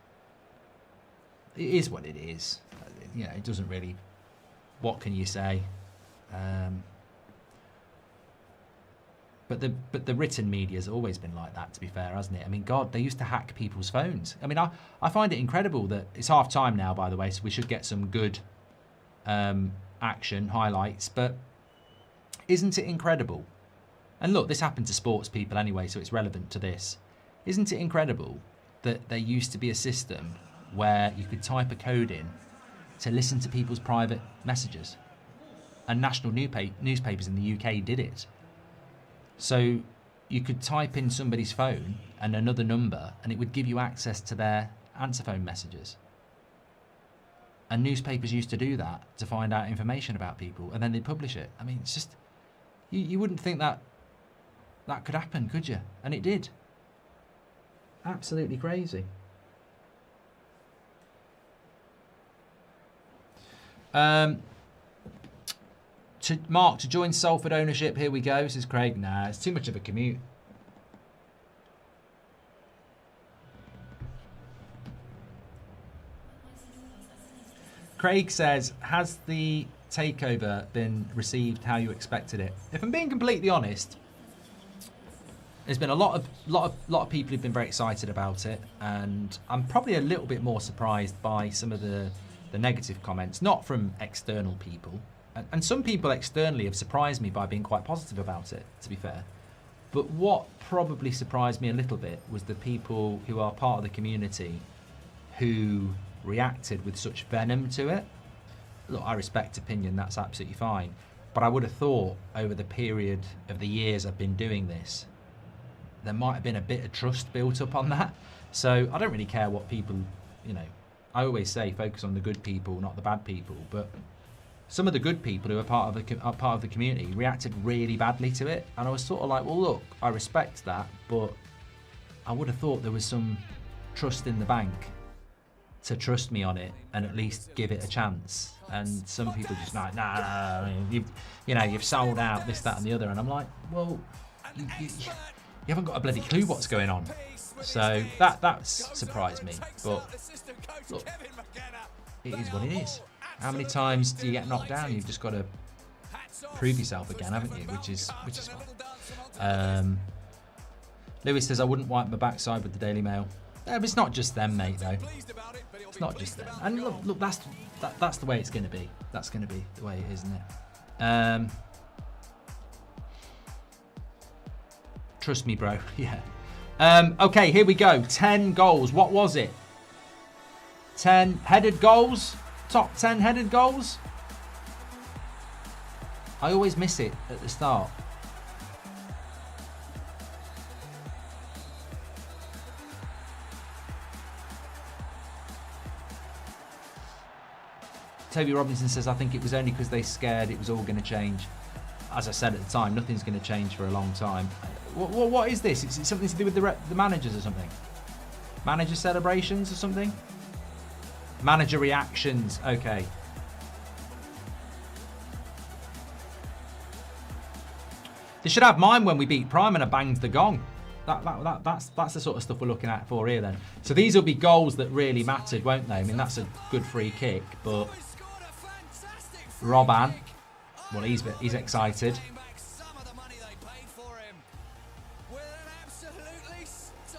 it is what it is. You know, it doesn't really, what can you say? But the written media's always been like that, to be fair, hasn't it? I mean, God, they used to hack people's phones. I mean, I find it incredible that it's half time now, by the way, so we should get some good action highlights. But isn't it incredible? And look, this happened to sports people anyway, so it's relevant to this. Isn't it incredible that there used to be a system where you could type a code in to listen to people's private messages? And national newspapers in the UK did it. So you could type in somebody's phone and another number, and it would give you access to their answer phone messages. And newspapers used to do that to find out information about people, and then they'd publish it. I mean, it's just, you wouldn't think that could happen, could you? And it did. Absolutely crazy. Mark, to join Salford ownership, here we go, says Craig. Nah, it's too much of a commute. Craig says, has the takeover been received how you expected it? If I'm being completely honest, there's been a lot of people who've been very excited about it, and I'm probably a little bit more surprised by some of the negative comments, not from external people. And some people externally have surprised me by being quite positive about it, to be fair. But what probably surprised me a little bit was the people who are part of the community who reacted with such venom to it. Look, I respect opinion, that's absolutely fine. But I would have thought over the period of the years I've been doing this, there might have been a bit of trust built up on that. So I don't really care what people, you know, I always say focus on the good people, not the bad people. But some of the good people who are part of the community reacted really badly to it, and I was sort of like, well, look, I respect that, but I would have thought there was some trust in the bank to trust me on it and at least give it a chance. And some people just like, nah, you've sold out this, that, and the other, and I'm like, well, you haven't got a bloody clue what's going on. So that surprised me, but look, it is what it is. How many times do you get knocked down? You've just got to prove yourself again, haven't you? Which is fine. Lewis says, I wouldn't wipe my backside with the Daily Mail. But it's not just them, mate, though. It's not just them. And look, that's the way it's going to be. That's going to be the way it is, isn't it? Trust me, bro. Yeah. Okay, here we go. 10 goals. What was it? 10 headed goals? Top 10 headed goals? I always miss it at the start. Toby Robinson says, I think it was only because they scared it was all going to change. As I said at the time, nothing's going to change for a long time. What is this? Is it something to do with the managers or something? Manager celebrations or something? Manager reactions, okay. They should have mine when we beat Prime and I banged the gong. That's the sort of stuff we're looking at for here then. So these will be goals that really mattered, won't they? I mean, that's a good free kick, but Robban, well, he's excited.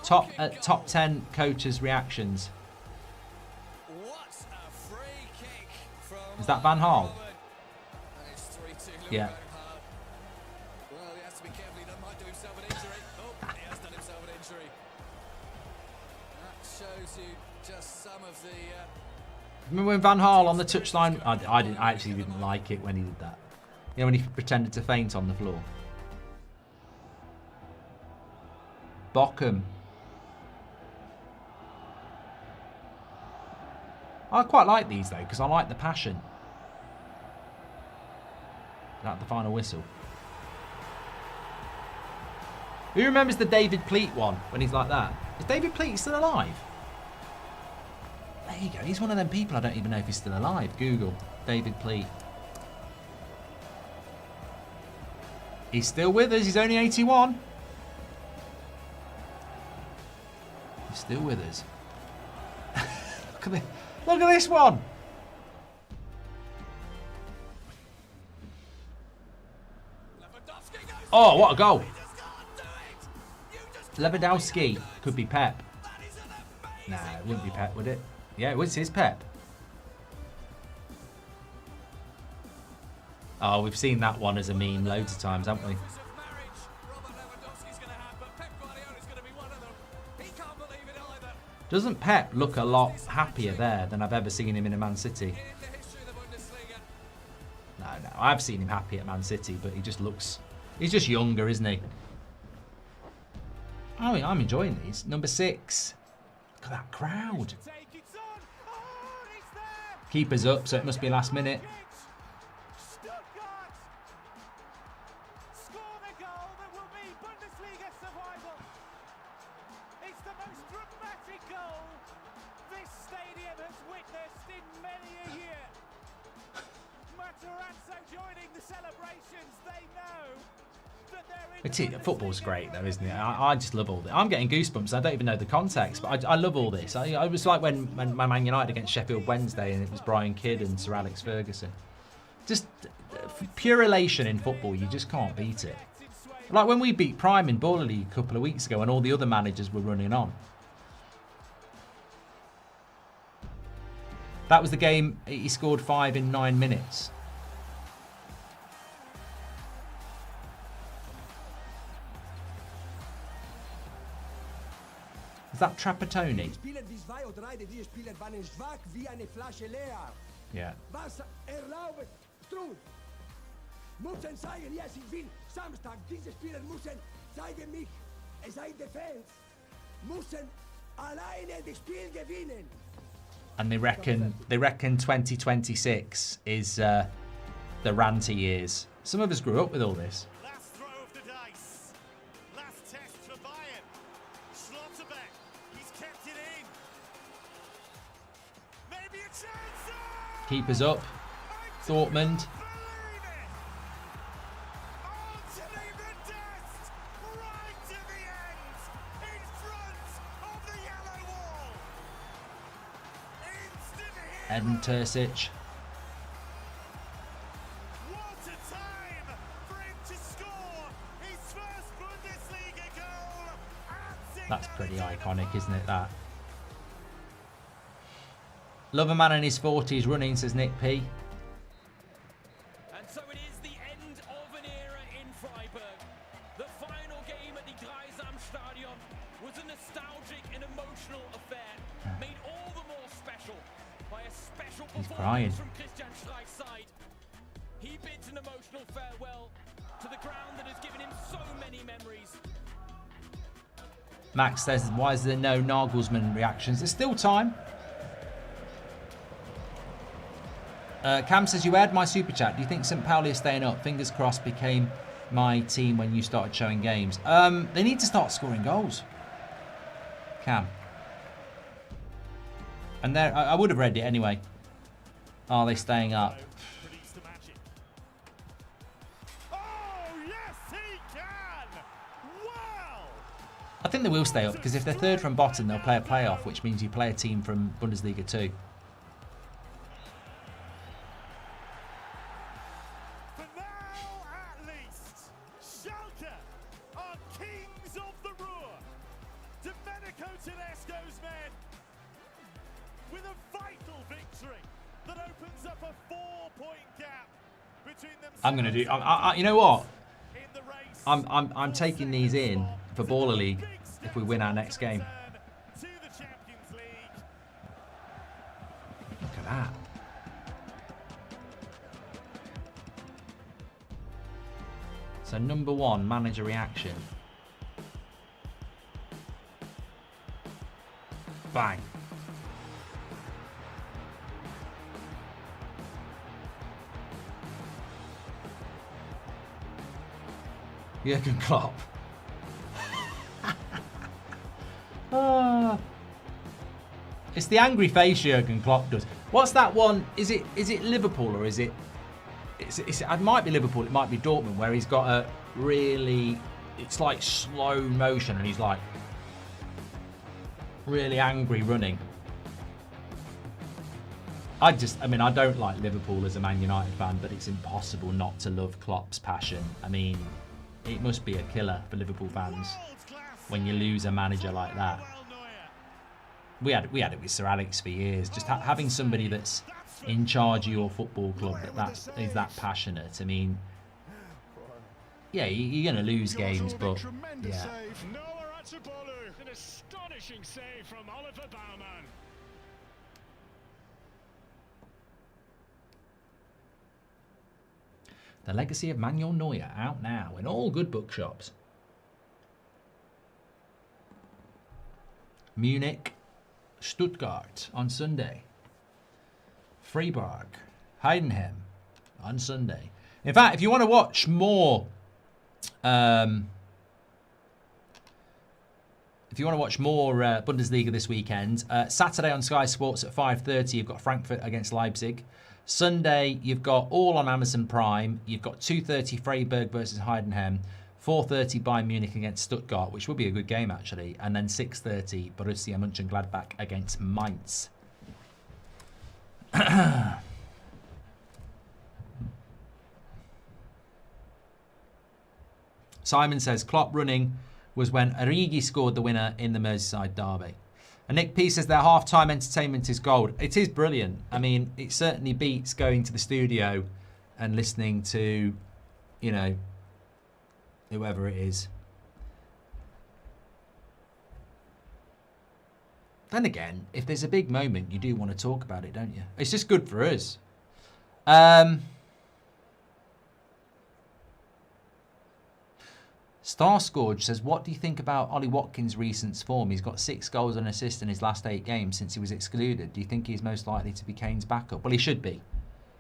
Top 10 coaches' reactions. Is that Van Gaal? Yeah. Well, he has to be careful, he might do himself an injury. Oh, he has done himself an injury. That shows you just some of the... Remember when Van Gaal on the touchline? I actually didn't like it when he did that. You know, when he pretended to faint on the floor. Bochum. I quite like these though, because I like the passion. At the final whistle. Who remembers the David Pleat one when he's like that? Is David Pleat still alive? There you go. He's one of them people I don't even know if he's still alive. Google David Pleat. He's still with us. He's only 81. He's still with us. Look at this one. Oh, what a goal. Lewandowski could be Pep. Nah, it wouldn't be Pep, would it? Yeah, it was his Pep. Oh, we've seen that one as a meme loads of times, haven't we? Doesn't Pep look a lot happier there than I've ever seen him in a Man City? No, I've seen him happy at Man City, but he just looks... He's just younger, isn't he? Oh, I'm enjoying these. Number 6. Look at that crowd. Keeper's up, so it must be last minute. Score the goal that will be Bundesliga survival. It's the most dramatic goal this stadium has witnessed in many a year. Materazzo joining the celebrations. They know that they're in Football's great though, isn't it? I just love all this. I'm getting goosebumps. I don't even know the context, but I love all this. I was like when my Man United against Sheffield Wednesday and it was Brian Kidd and Sir Alex Ferguson. Just pure elation in football, you just can't beat it. Like when we beat Prime in Baller League a couple of weeks ago and all the other managers were running on. That was the game he scored 5 in 9 minutes. Is that Trapattoni? Yeah. Müssen zeigen, yes, ich will Samstag, diese Spieler müssen zeigen mich, es sei Defense, müssen alleine das Spiel gewinnen. And they reckon 2026 is the ranty years. Some of us grew up with all this. last throw of the dice. Last test for Bayern. Schlotterbeck, he's kept it in. Maybe a chance. Keepers up. Dortmund. Edmund Terzic. What a time for him to score his first Bundesliga goal. That's pretty iconic, isn't it, that? Love a man in his 40s running, says Nick P. And so it is the end of an era in Freiburg. The final game at the Dreisamstadion was a nostalgic and emotional affair, made all the more special by a special crying. performance from Christian Streich's side. He bids an emotional farewell to the ground that has given him so many memories. Max says, why is there no Nagelsmann reactions? There's still time. Cam says, you aired my super chat. Do you think St. Pauli are staying up? Fingers crossed became my team when you started showing games. They need to start scoring goals. Cam. And there, I would have read it anyway. Are they staying up? Oh, yes, he can! Wow! I think they will stay up because if they're third from bottom, they'll play a playoff, which means you play a team from Bundesliga 2. For now, at least, Schalke are kings of the Ruhr. Domenico Tedesco's men with a vital victory that opens up a 4-point gap between them. I'm gonna do. You know what? In the race. I'm taking these in for Baller League if we win our next game. To the Champions League. Look at that. So number 1, manager reaction. Bang. Jurgen Klopp. It's the angry face Jurgen Klopp does. What's that one? Is it Liverpool or is it? It might be Liverpool. It might be Dortmund, where he's got a really. It's like slow motion, and he's like really angry running. I don't like Liverpool as a Man United fan, but it's impossible not to love Klopp's passion. I mean, it must be a killer for Liverpool fans. World-class when you lose a manager like that. We had it with Sir Alex for years. Just having somebody that's in charge of your football club that is that passionate. I mean, yeah, you're going to lose games, but yeah. An astonishing save from Oliver Baumann. The Legacy of Manuel Neuer out now in all good bookshops. Munich, Stuttgart on Sunday. Freiburg, Heidenheim on Sunday. In fact, if you want to watch more, Bundesliga this weekend, Saturday on Sky Sports at 5:30, you've got Frankfurt against Leipzig. Sunday, you've got all on Amazon Prime. You've got 2:30 Freiburg versus Heidenheim, 4:30 Bayern Munich against Stuttgart, which will be a good game actually, and then 6:30 Borussia Mönchengladbach against Mainz. Simon says Klopp running was when Origi scored the winner in the Merseyside derby. And Nick P says their half-time entertainment is gold. It is brilliant. I mean, it certainly beats going to the studio and listening to, you know, whoever it is. Then again, if there's a big moment, you do want to talk about it, don't you? It's just good for us. Starscourge says, what do you think about Ollie Watkins' recent form? He's got 6 goals and assists in his last 8 games since he was excluded. Do you think he's most likely to be Kane's backup? Well, he should be.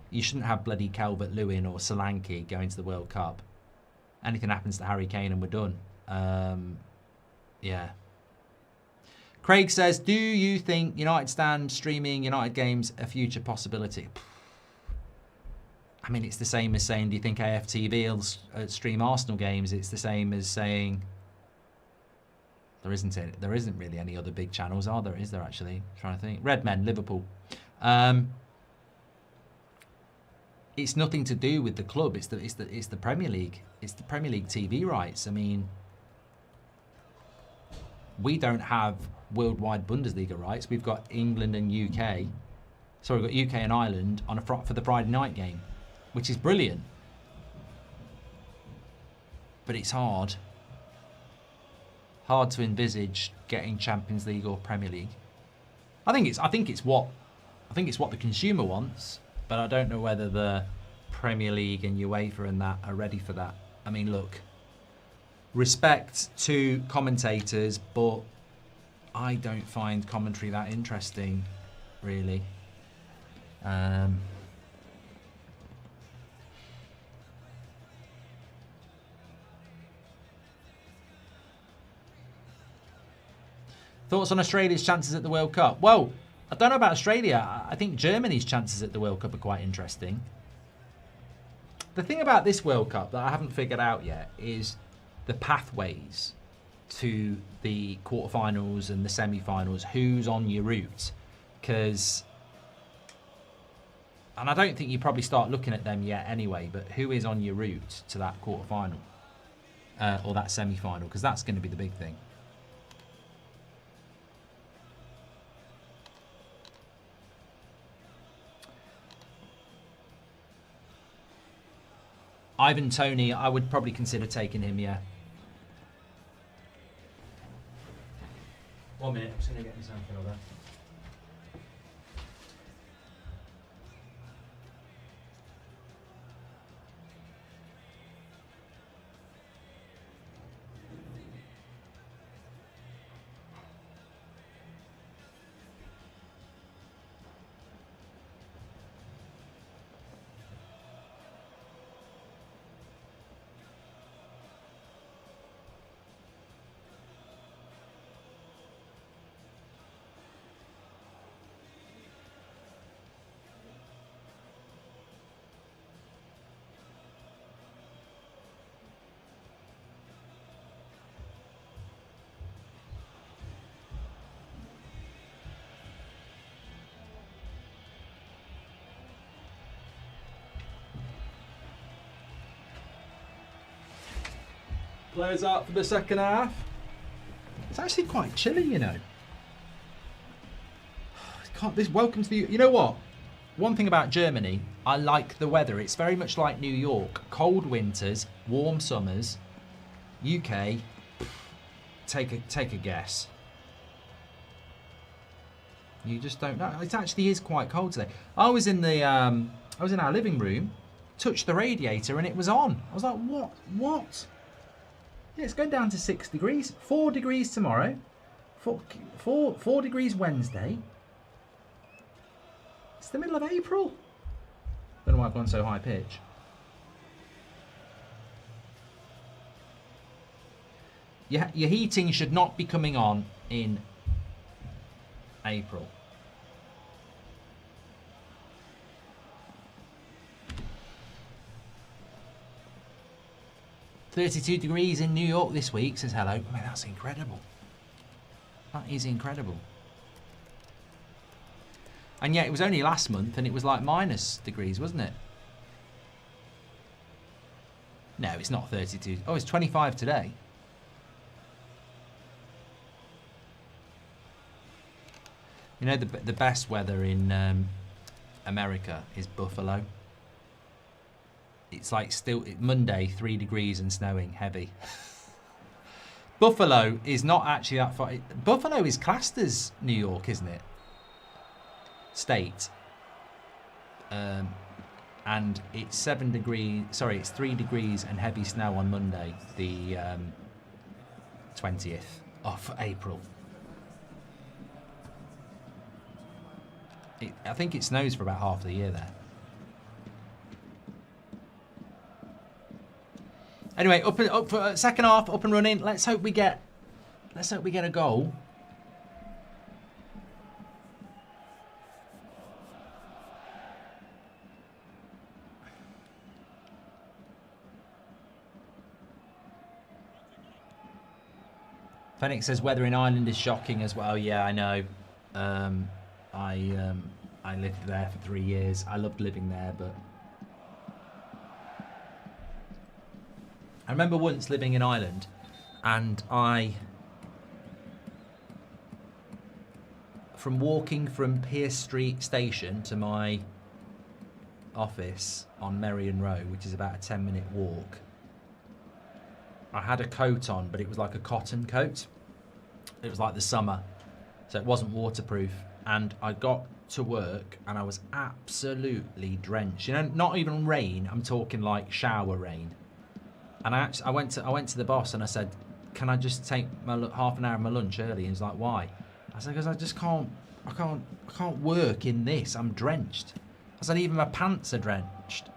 You shouldn't have bloody Calvert-Lewin or Solanke going to the World Cup. Anything happens to Harry Kane and we're done. Yeah. Craig says, do you think United Stand streaming United games a future possibility? I mean, it's the same as saying, do you think AFTV will stream Arsenal games? It's the same as saying there isn't really any other big channels, are there? Is there actually? I'm trying to think. Redmen, Liverpool. It's nothing to do with the club. It's the Premier League. It's the Premier League TV rights. I mean, we don't have worldwide Bundesliga rights. We've got England and UK. Sorry, we've got UK and Ireland on for the Friday night game, which is brilliant. But it's hard. Hard to envisage getting Champions League or Premier League. I think it's what the consumer wants, but I don't know whether the Premier League and UEFA and that are ready for that. I mean, look, respect to commentators, but I don't find commentary that interesting, really. Thoughts on Australia's chances at the World Cup? Well, I don't know about Australia. I think Germany's chances at the World Cup are quite interesting. The thing about this World Cup that I haven't figured out yet is the pathways to the quarterfinals and the semi-finals. Who's on your route? Because, and I don't think you probably start looking at them yet anyway, but who is on your route to that quarterfinal or that semi-final? Because that's going to be the big thing. Ivan Toney, I would probably consider taking him, yeah. 1 minute, I'm just going to get myself over. Players out for the second half. It's actually quite chilly, you know. Welcome to the... You know what? One thing about Germany, I like the weather. It's very much like New York. Cold winters, warm summers. UK, take a guess. You just don't know. It actually is quite cold today. I was in our living room, touched the radiator, and it was on. I was like, what? Yeah, it's going down to 6 degrees. 4 degrees tomorrow. 4 degrees Wednesday. It's the middle of April. Don't know why I've gone so high pitch. Your heating should not be coming on in April. "32 degrees in New York this week," says hello. I mean, that's incredible. That is incredible. And yet it was only last month and it was like minus degrees, wasn't it? No, it's not 32. Oh, it's 25 today. You know, the best weather in America is Buffalo. It's like Monday, 3 degrees and snowing, heavy. Buffalo is not actually that far. Buffalo is classed as New York, isn't it? State. And it's 7 degrees. Sorry, it's 3 degrees and heavy snow on Monday, the 20th of April. I think it snows for about half the year there. Anyway, up for second half, up and running. Let's hope we get a goal. Fenix says weather in Ireland is shocking as well. Yeah, I know. I lived there for 3 years. I loved living there, but I remember once living in Ireland, and from walking from Pierce Street Station to my office on Merrion Row, which is about a 10-minute walk, I had a coat on, but it was like a cotton coat. It was like the summer, so it wasn't waterproof. And I got to work and I was absolutely drenched. You know, not even rain. I'm talking like shower rain. And I went to the boss and I said, "Can I just take my half an hour of my lunch early?" And he's like, "Why?" I said, "Because I just can't. I can't work in this. I'm drenched." I said, "Even my pants are drenched."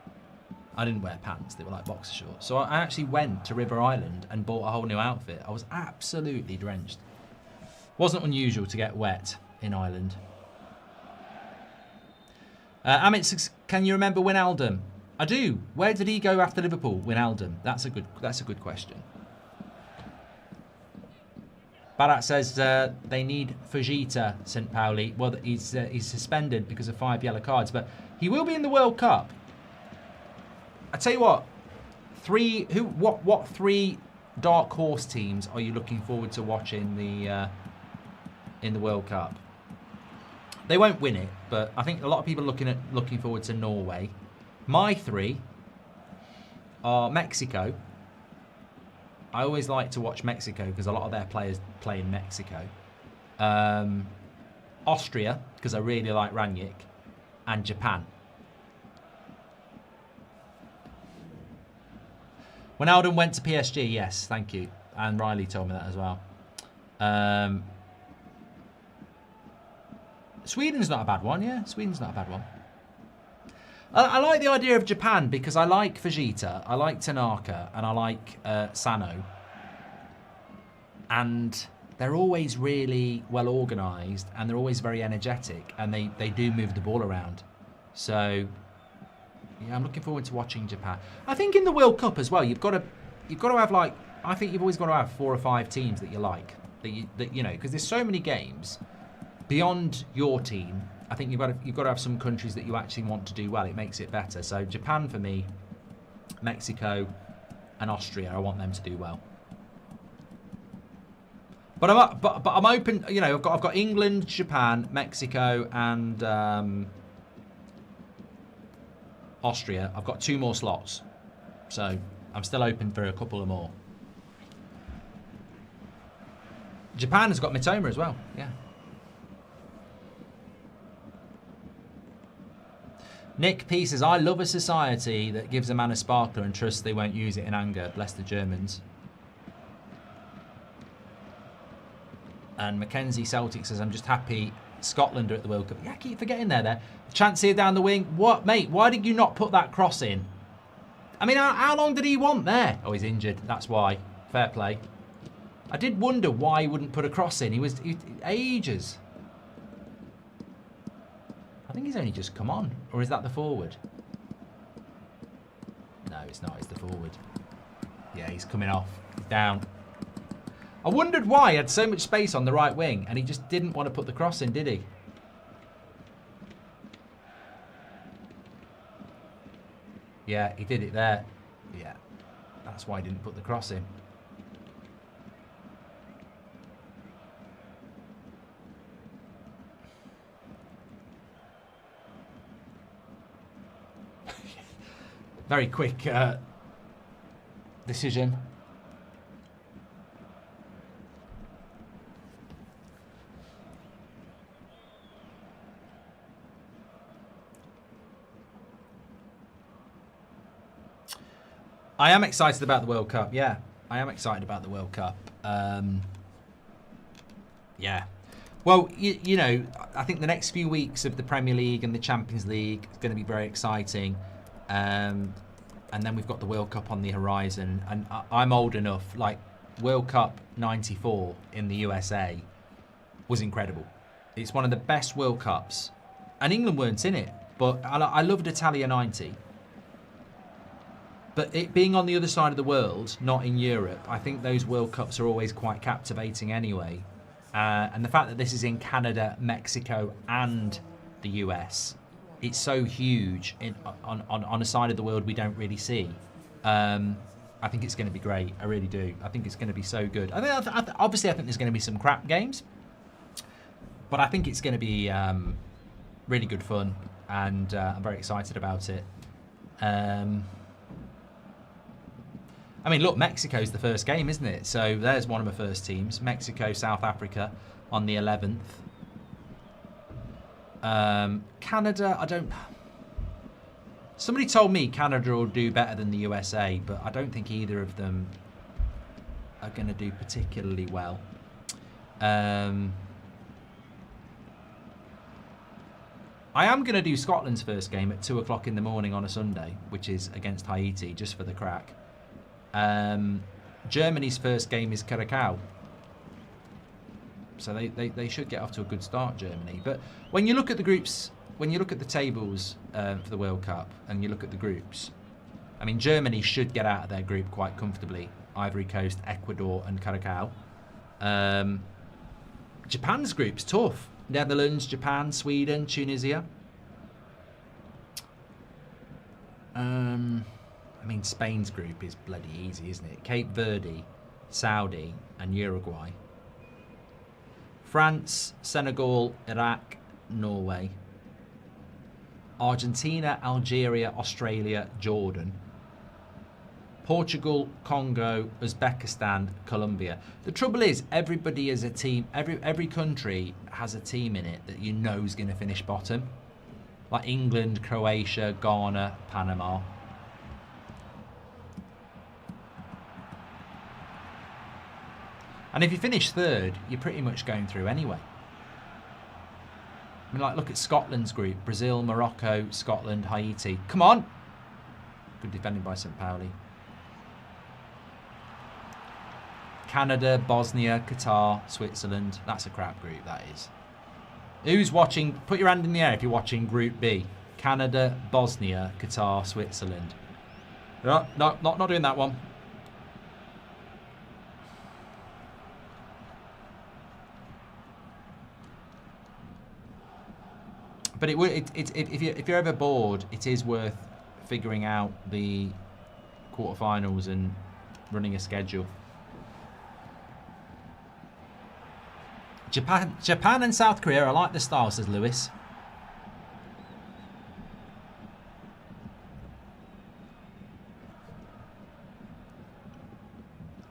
I didn't wear pants. They were like boxer shorts. So I actually went to River Island and bought a whole new outfit. I was absolutely drenched. Wasn't unusual to get wet in Ireland. Amit says, "Can you remember Wijnaldum?" I do. Where did he go after Liverpool? Wijnaldum. That's a good question. Barat says they need Fujita, St. Pauli. Well, he's suspended because of 5 yellow cards, but he will be in the World Cup. I tell you what, what 3 dark horse teams are you looking forward to watching in the World Cup? They won't win it, but I think a lot of people are looking forward to Norway. My 3 are Mexico. I always like to watch Mexico because a lot of their players play in Mexico. Austria, because I really like Rangnick, and Japan. Wijnaldum went to PSG, yes, thank you. And Riley told me that as well. Sweden's not a bad one, yeah. Sweden's not a bad one. I like the idea of Japan because I like Fujita, I like Tanaka, and I like Sano. And they're always really well organised, and they're always very energetic, and they do move the ball around. So, yeah, I'm looking forward to watching Japan. I think in the World Cup as well, you've got to have like, I think you've always got to have 4 or 5 teams that you like, that you know, because there's so many games beyond your team. I think you've got to have some countries that you actually want to do well. It makes it better. So Japan for me, Mexico, and Austria. I want them to do well. But I'm open. You know, I've got England, Japan, Mexico, and Austria. I've got 2 more slots, so I'm still open for a couple of more. Japan has got Mitoma as well. Yeah. Nick P says, I love a society that gives a man a sparkler and trusts they won't use it in anger. Bless the Germans. And Mackenzie Celtic says, I'm just happy Scotland are at the World Cup. Yeah, I keep forgetting there. Chance here down the wing. What, mate? Why did you not put that cross in? I mean, how long did he want there? Oh, he's injured. That's why. Fair play. I did wonder why he wouldn't put a cross in. He ages. I think he's only just come on. Or is that the forward? No, it's not. It's the forward. Yeah, he's coming off. He's down. I wondered why he had so much space on the right wing and he just didn't want to put the cross in, did he? Yeah, he did it there. Yeah, that's why he didn't put the cross in. Very quick decision. I am excited about the World Cup. Yeah, I am excited about the World Cup. Yeah. Well, you know, I think the next few weeks of the Premier League and the Champions League is going to be very exciting. And then we've got the World Cup on the horizon. And I'm old enough, like World Cup 94 in the USA was incredible. It's one of the best World Cups. And England weren't in it. But I loved Italia 90. But it being on the other side of the world, not in Europe, I think those World Cups are always quite captivating anyway. And the fact that this is in Canada, Mexico and the US, it's so huge on a side of the world we don't really see. I think it's going to be great. I really do. I think it's going to be so good. Obviously, I think there's going to be some crap games. But I think it's going to be really good fun. And I'm very excited about it. I mean, look, Mexico's the first game, isn't it? So there's one of my first teams. Mexico, South Africa on the 11th. Canada, I don't... Somebody told me Canada will do better than the USA, but I don't think either of them are going to do particularly well. I am going to do Scotland's first game at 2 o'clock in the morning on a Sunday, which is against Haiti, just for the crack. Germany's first game is Curacao. So they should get off to a good start, Germany. But when you look at the groups, when you look at the tables for the World Cup and you look at the groups, I mean, Germany should get out of their group quite comfortably. Ivory Coast, Ecuador and Curacao. Japan's group's tough. Netherlands, Japan, Sweden, Tunisia. I mean, Spain's group is bloody easy, isn't it? Cape Verde, Saudi and Uruguay. France, Senegal, Iraq, Norway. Argentina, Algeria, Australia, Jordan. Portugal, Congo, Uzbekistan, Colombia. The trouble is, everybody is a team. Every country has a team in it that you know is going to finish bottom. Like England, Croatia, Ghana, Panama. And if you finish third, you're pretty much going through anyway. I mean, like, look at Scotland's group. Brazil, Morocco, Scotland, Haiti. Come on! Good defending by St. Pauli. Canada, Bosnia, Qatar, Switzerland. That's a crap group, that is. Who's watching? Put your hand in the air if you're watching Group B. Canada, Bosnia, Qatar, Switzerland. No, not doing that one. But if you're ever bored, it is worth figuring out the quarterfinals and running a schedule. Japan and South Korea, I like the style, says Lewis.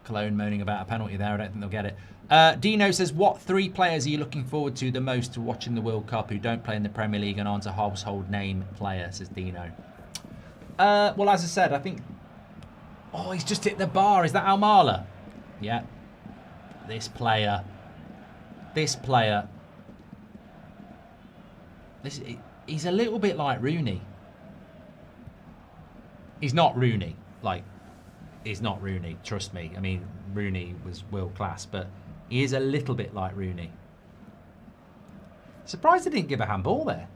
Cologne moaning about a penalty there. I don't think they'll get it. Dino says, what 3 players are you looking forward to the most to watching the World Cup who don't play in the Premier League and aren't a household name player, says Dino. Well, as I said, I think... Oh, he's just hit the bar. Is that Almala? Yeah. This player. He's a little bit like Rooney. He's not Rooney. Like, he's not Rooney. Trust me. I mean, Rooney was world class, but he is a little bit like Rooney. Surprised they didn't give a handball there.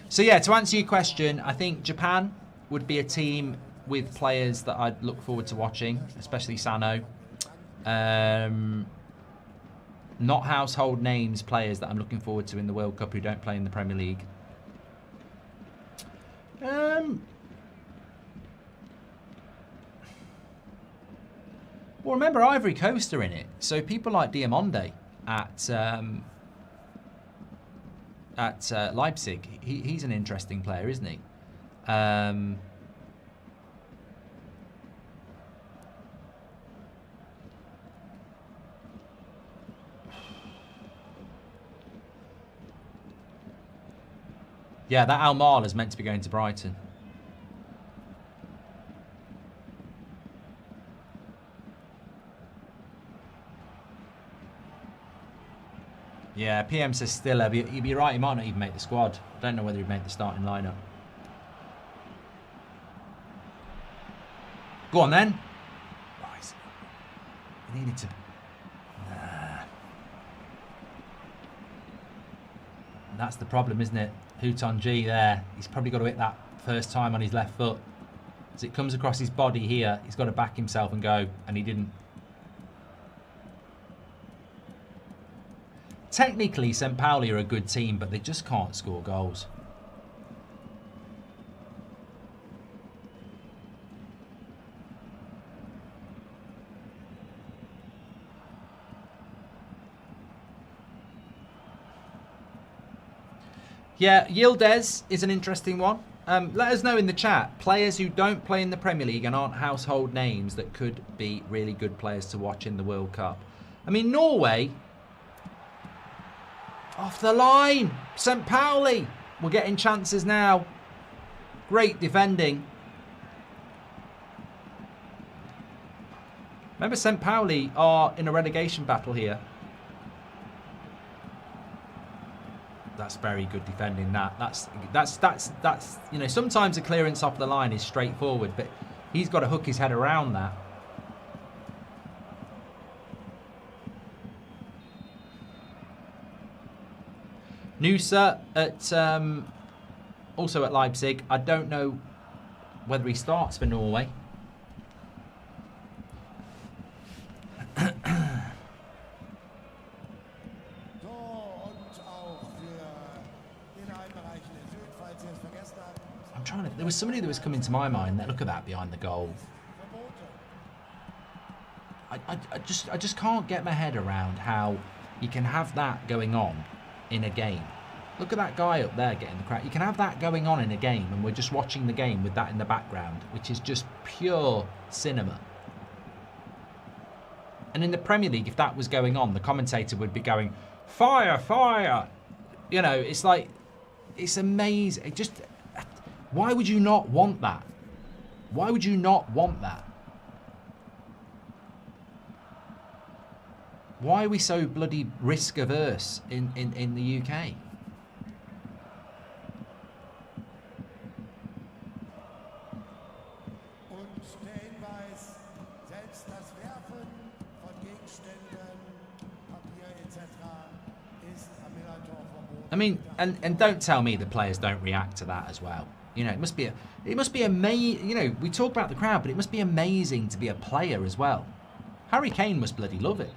So yeah, to answer your question, I think Japan would be a team with players that I'd look forward to watching, especially Sano. Not household names players that I'm looking forward to in the World Cup who don't play in the Premier League. Well, remember Ivory Coast are in it, so people like Diamonde at Leipzig, he's an interesting player, isn't he? Yeah, that Almala is meant to be going to Brighton. Yeah, PM says Stiller. You'd be right, he might not even make the squad. I don't know whether he'd make the starting lineup. Go on then. Right. He needed to... Nah. That's the problem, isn't it? Houton G there. He's probably got to hit that first time on his left foot. As it comes across his body here, he's got to back himself and go, and he didn't. Technically, St. Pauli are a good team, but they just can't score goals. Yeah, Yildiz is an interesting one. Let us know in the chat, players who don't play in the Premier League and aren't household names that could be really good players to watch in the World Cup. I mean, Norway... Off the line, St. Pauli. We're getting chances now. Great defending. Remember, St. Pauli are in a relegation battle here. That's very good defending. That's you know, sometimes a clearance off the line is straightforward, but he's got to hook his head around that. Nusa at also at Leipzig. I don't know whether he starts for Norway. I'm trying to. There was somebody that was coming to my mind. Look at that behind the goal. I just can't get my head around how you can have that going on in a game. Look at that guy up there getting the crowd. You can have that going on in a game and we're just watching the game with that in the background, which is just pure cinema. And in the Premier League, if that was going on, the commentator would be going, fire, fire. You know, it's like, it's amazing. It just, why would you not want that? Why would you not want that? Why are we so bloody risk averse in the UK? I mean, and don't tell me the players don't react to that as well. You know, it must be amazing. You know, we talk about the crowd, but it must be amazing to be a player as well. Harry Kane must bloody love it.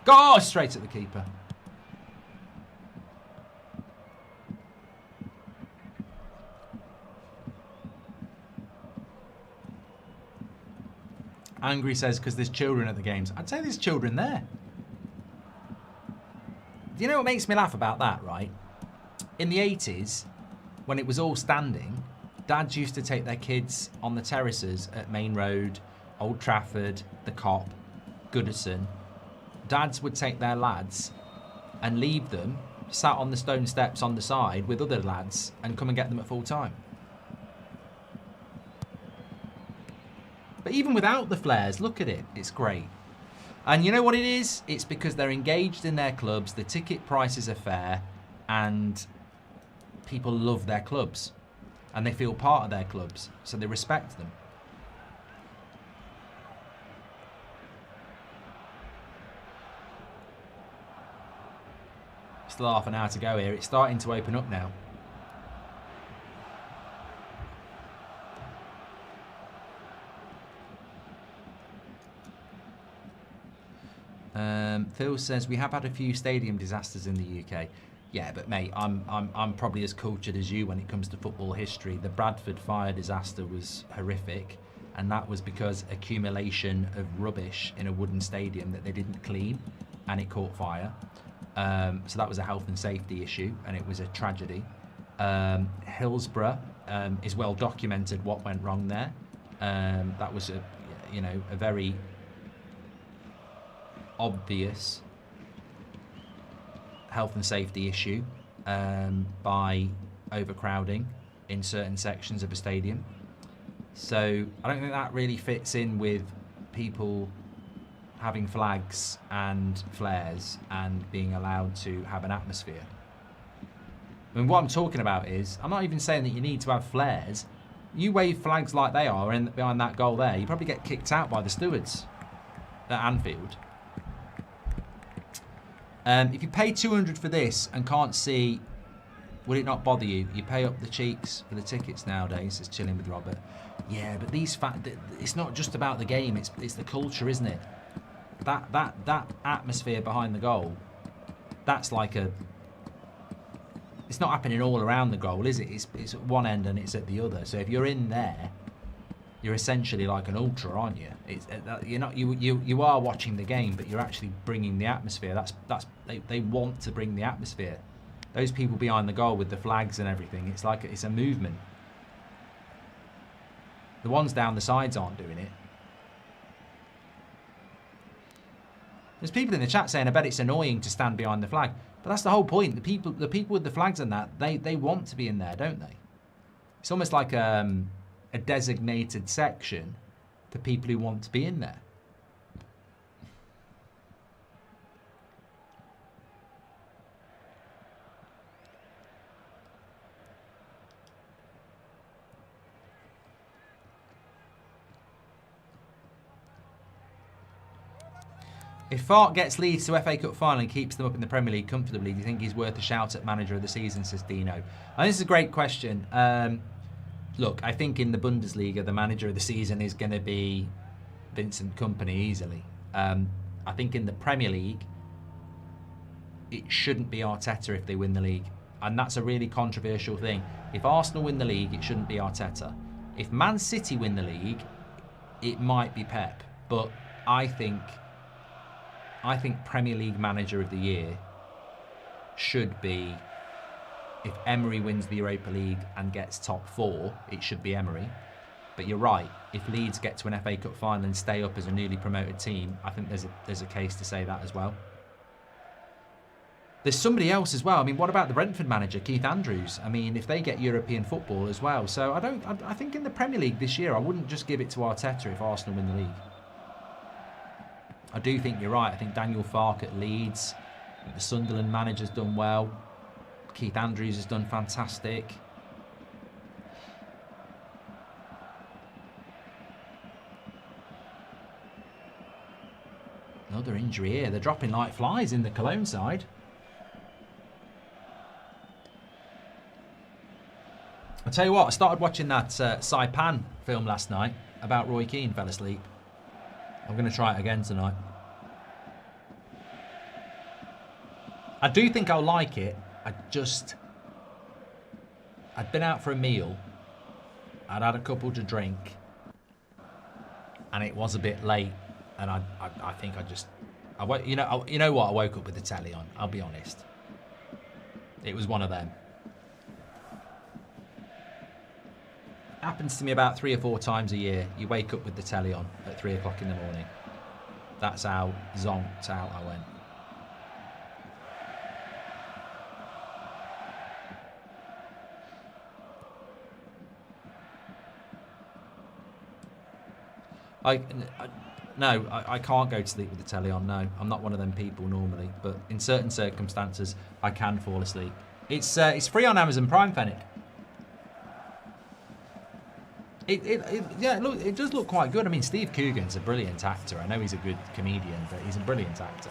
Go straight at the keeper. Angry says because there's children at the games. I'd say there's children there. Do you know what makes me laugh about that, right? In the 80s, when it was all standing, dads used to take their kids on the terraces at Main Road, Old Trafford, the Cop, Goodison. Dads would take their lads and leave them sat on the stone steps on the side with other lads and come and get them at full time. But even without the flares, look at it. It's great. And you know what it is? It's because they're engaged in their clubs, the ticket prices are fair, and people love their clubs. And they feel part of their clubs, so they respect them. Still half an hour to go here. It's starting to open up now. Phil says we have had a few stadium disasters in the UK. Yeah, but mate, I'm probably as cultured as you when it comes to football history. The Bradford fire disaster was horrific, and that was because accumulation of rubbish in a wooden stadium that they didn't clean, and it caught fire. So that was a health and safety issue, and it was a tragedy. Hillsborough is well documented what went wrong there. That was a very obvious health and safety issue by overcrowding in certain sections of a stadium. So I don't think that really fits in with people having flags and flares and being allowed to have an atmosphere. I mean, what I'm talking about is, I'm not even saying that you need to have flares. You wave flags like they are behind that goal there, you probably get kicked out by the stewards at Anfield. If you pay 200 for this and can't see, would it not bother you? You pay up the cheeks for the tickets nowadays, says Chilling with Robert. Yeah, but it's not just about the game, it's the culture, isn't it? That atmosphere behind the goal, that's like it's not happening all around the goal, is it? It's at one end and it's at the other. So if you're in there, you're essentially like an ultra, aren't you? You are watching the game, but you're actually bringing the atmosphere. They want to bring the atmosphere. Those people behind the goal with the flags and everything, it's a movement. The ones down the sides aren't doing it. There's people in the chat saying, I bet it's annoying to stand behind the flag. But that's the whole point. The people with the flags and that, they want to be in there, don't they? It's almost like a designated section for people who want to be in there. If Farke gets Leeds to FA Cup final and keeps them up in the Premier League comfortably, do you think he's worth a shout at manager of the season, says Dino? And this is a great question. Look, I think in the Bundesliga, the manager of the season is going to be Vincent Kompany easily. I think in the Premier League, it shouldn't be Arteta if they win the league. And that's a really controversial thing. If Arsenal win the league, it shouldn't be Arteta. If Man City win the league, it might be Pep. But I think Premier League Manager of the Year should be, if Emery wins the Europa League and gets top 4, it should be Emery. But you're right, if Leeds get to an FA Cup final and stay up as a newly promoted team, I think there's a case to say that as well. There's somebody else as well. I mean, what about the Brentford manager, Keith Andrews? I mean, if they get European football as well. So I think in the Premier League this year, I wouldn't just give it to Arteta if Arsenal win the league. I do think you're right. I think Daniel Farke at Leeds, I think the Sunderland manager's done well. Keith Andrews has done fantastic. Another injury here. They're dropping like flies in the Cologne side. I'll tell you what, I started watching that Saipan film last night about Roy Keane, fell asleep. I'm going to try it again tonight. I do think I'll like it. I'd been out for a meal. I'd had a couple to drink. and it was a bit late, and I think you know what, I woke up with the telly on. I'll be honest, it was one of them. Happens to me about 3 or 4 times a year. You wake up with the telly on at 3 o'clock in the morning. That's how zonked out I went. No, I can't go to sleep with the telly on. No, I'm not one of them people normally, but in certain circumstances, I can fall asleep. It's free on Amazon Prime, Fennec. Look, it does look quite good. I mean, Steve Coogan's a brilliant actor. I know he's a good comedian, but he's a brilliant actor.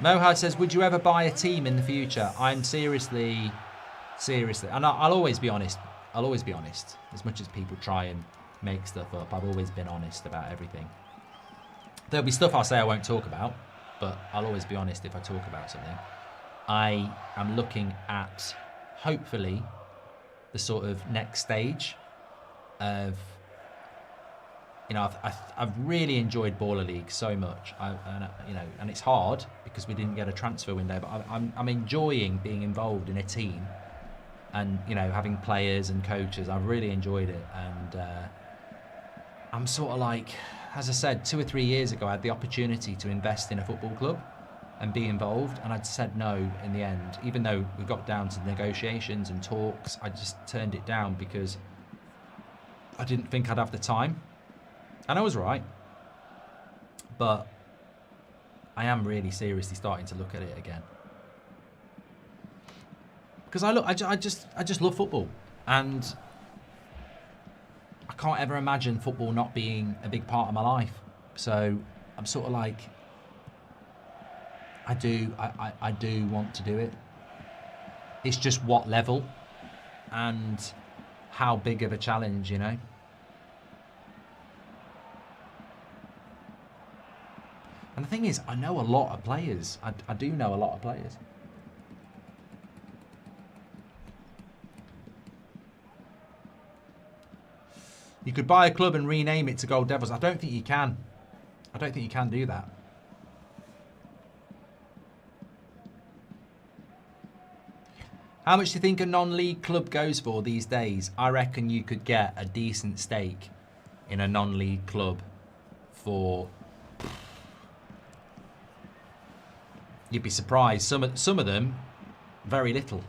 Mohad says, would you ever buy a team in the future? I'm seriously, and I'll always be honest. I'll always be honest. As much as people try and make stuff up, I've always been honest about everything. There'll be stuff I'll say I won't talk about, but I'll always be honest if I talk about something. I am looking at, hopefully, the sort of next stage of, you know, I've really enjoyed Baller League so much, and it's hard because we didn't get a transfer window, but I'm enjoying being involved in a team, and you know, having players and coaches. I've really enjoyed it, and I'm sort of like, as I said, 2 or 3 years ago, I had the opportunity to invest in a football club and be involved, and I'd said no in the end. Even though we got down to negotiations and talks, I just turned it down because I didn't think I'd have the time. And I was right. But I am really seriously starting to look at it again. Because I just love football, and I can't ever imagine football not being a big part of my life. So I'm sort of like, I do want to do it. It's just what level and how big of a challenge, you know. And the thing is, I know a lot of players. I do know a lot of players. You could buy a club and rename it to Gold Devils. I don't think you can. I don't think you can do that. How much do you think a non-league club goes for these days? I reckon you could get a decent stake in a non-league club for... You'd be surprised. Some of them, very little.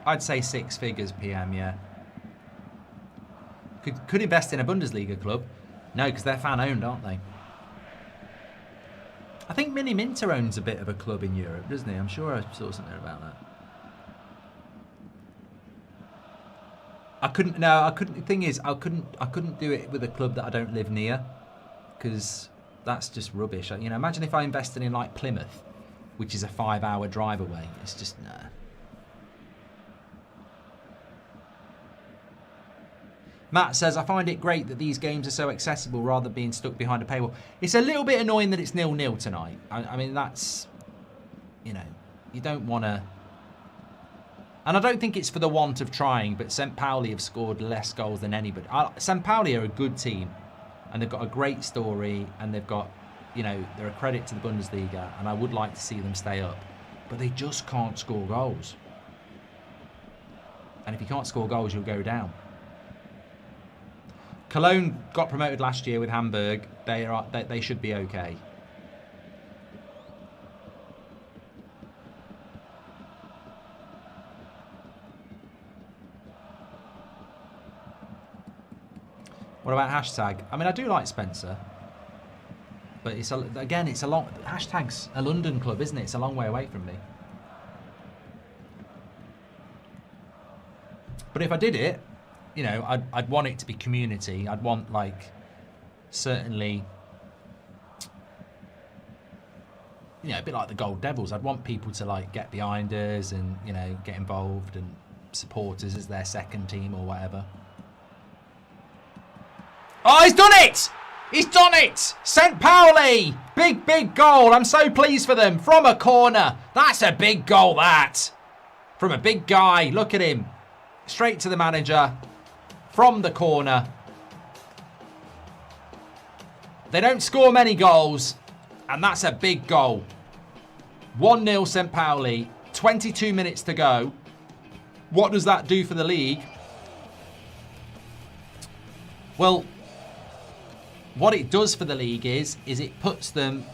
I'd say 6 figures PM, yeah. Could invest in a Bundesliga club. No, because they're fan-owned, aren't they? I think Mini Minter owns a bit of a club in Europe, doesn't he? I'm sure I saw something about that. The thing is, I couldn't do it with a club that I don't live near, because that's just rubbish. You know, imagine if I invested in like Plymouth, which is a 5-hour drive away. It's just, nah. Matt says, I find it great that these games are so accessible rather than being stuck behind a paywall. It's a little bit annoying that it's 0-0 tonight. I mean, that's, you know, you don't want to... And I don't think it's for the want of trying, but St. Pauli have scored less goals than anybody. St. Pauli are a good team, and they've got a great story, and they've got, you know, they're a credit to the Bundesliga, and I would like to see them stay up. But they just can't score goals. And if you can't score goals, you'll go down. Cologne got promoted last year with Hamburg. They should be okay. What about hashtag? I mean, I do like Spencer, but it's a long. Hashtag's a London club, isn't it? It's a long way away from me. But if I did it, you know, I'd want it to be community. I'd want, like, certainly, you know, a bit like the Gold Devils. I'd want people to, like, get behind us and, you know, get involved and support us as their second team or whatever. Oh, he's done it! He's done it! St. Pauli! Big, big goal. I'm so pleased for them. From a corner. That's a big goal, that. From a big guy. Look at him. Straight to the manager. From the corner. They don't score many goals. And that's a big goal. 1-0 St. Pauli. 22 minutes to go. What does that do for the league? Well, what it does for the league is it puts them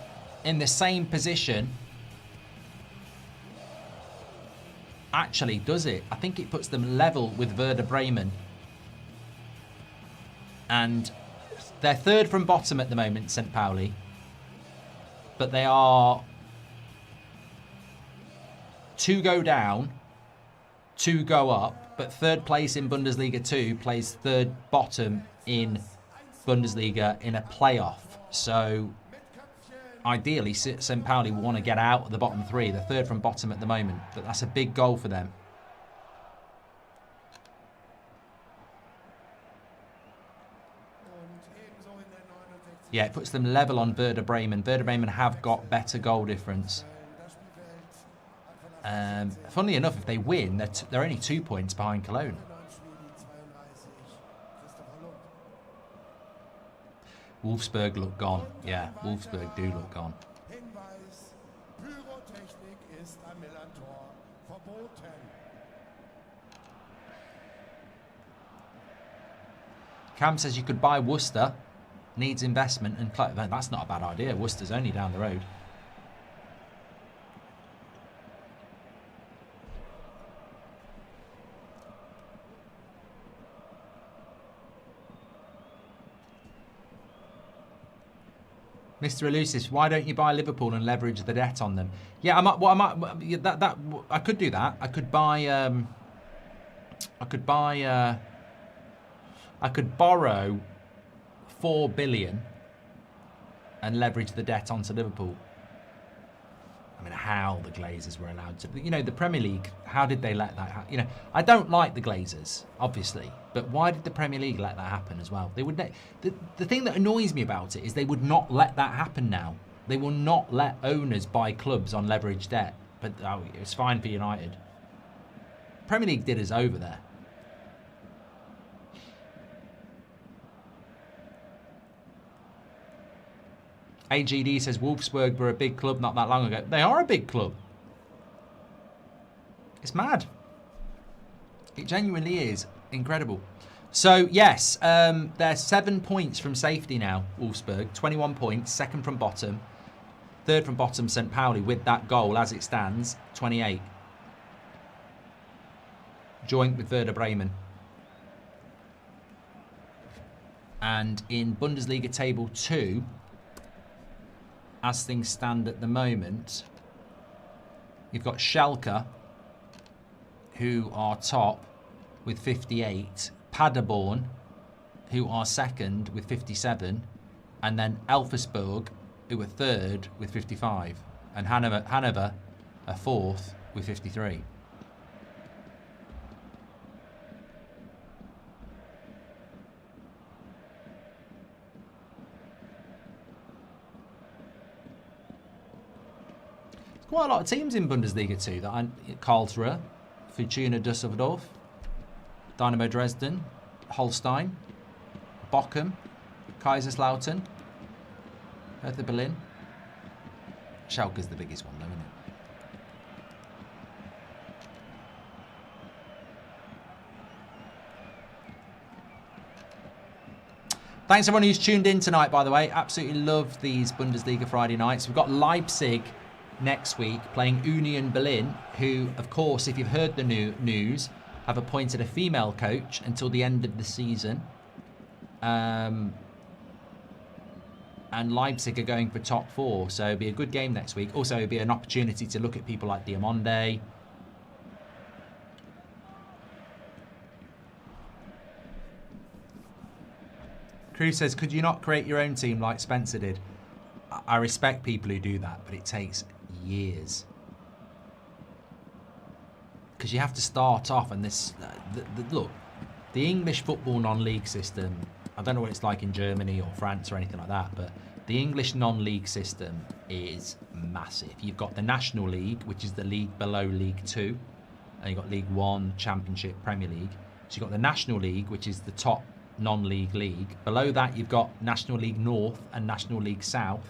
in the same position. Actually, does it? I think it puts them level with Werder Bremen. And they're third from bottom at the moment, St. Pauli. But they are 2 go down, 2 go up. But third place in Bundesliga 2 plays third bottom in Bundesliga in a playoff. So ideally St. Pauli want to get out of the bottom 3. They're third from bottom at the moment, but that's a big goal for them. Yeah, it puts them level on Werder Bremen. Werder Bremen have got better goal difference. Funnily enough, if they win, they're only 2 points behind Cologne. Wolfsburg look gone. Yeah, Wolfsburg do look gone. Cam says you could buy Worcester. Needs investment and that's not a bad idea. Worcester's only down the road. Mr. Elusive, why don't you buy Liverpool and leverage the debt on them? Yeah, I could do that. I could borrow 4 billion and leverage the debt onto Liverpool. I mean, how the Glazers were allowed to, you know, the Premier League, how did they let that happen? You know, I don't like the Glazers, obviously, but why did the Premier League let that happen as well? They would, the thing that annoys me about it is they would not let that happen now. They will not let owners buy clubs on leveraged debt, but it's fine for United. Premier League did us over there. AGD says Wolfsburg were a big club not that long ago. They are a big club. It's mad. It genuinely is. Incredible. So, yes, they're 7 points from safety now, Wolfsburg. 21 points, second from bottom. Third from bottom, St. Pauli, with that goal as it stands, 28. Joint with Werder Bremen. And in Bundesliga Table 2... as things stand at the moment, you've got Schalke, who are top with 58, Paderborn, who are second with 57, and then Elversberg, who are third with 55, and Hanover are fourth with 53. Quite a lot of teams in Bundesliga too. Karlsruhe, Fortuna Düsseldorf, Dynamo Dresden, Holstein, Bochum, Kaiserslautern, Hertha Berlin. Schalke's the biggest one though, isn't it? Thanks everyone who's tuned in tonight, by the way. Absolutely love these Bundesliga Friday nights. We've got Leipzig next week playing Union Berlin, who, of course, if you've heard the news, have appointed a female coach until the end of the season. And Leipzig are going for top 4, so it'll be a good game next week. Also, it'll be an opportunity to look at people like Diamonde. Cruz says, could you not create your own team like Spencer did? I respect people who do that, but it takes years. Because you have to start off, and this... look, the English football non-league system I don't know what it's like in Germany or France or anything like that, but the English non-league system is massive. You've got the National League, which is the league below League 2, and you've got League 1, Championship, Premier League. So you've got the National League, which is the top non-league league. Below that, you've got National League North and National League South.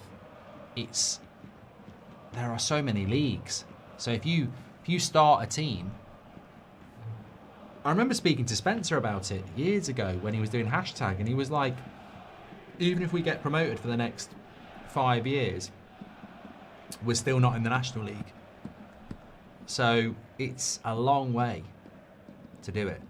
There are so many leagues. So if you start a team, I remember speaking to Spencer about it years ago when he was doing hashtag, and he was like, even if we get promoted for the next 5 years, we're still not in the National League. So it's a long way to do it.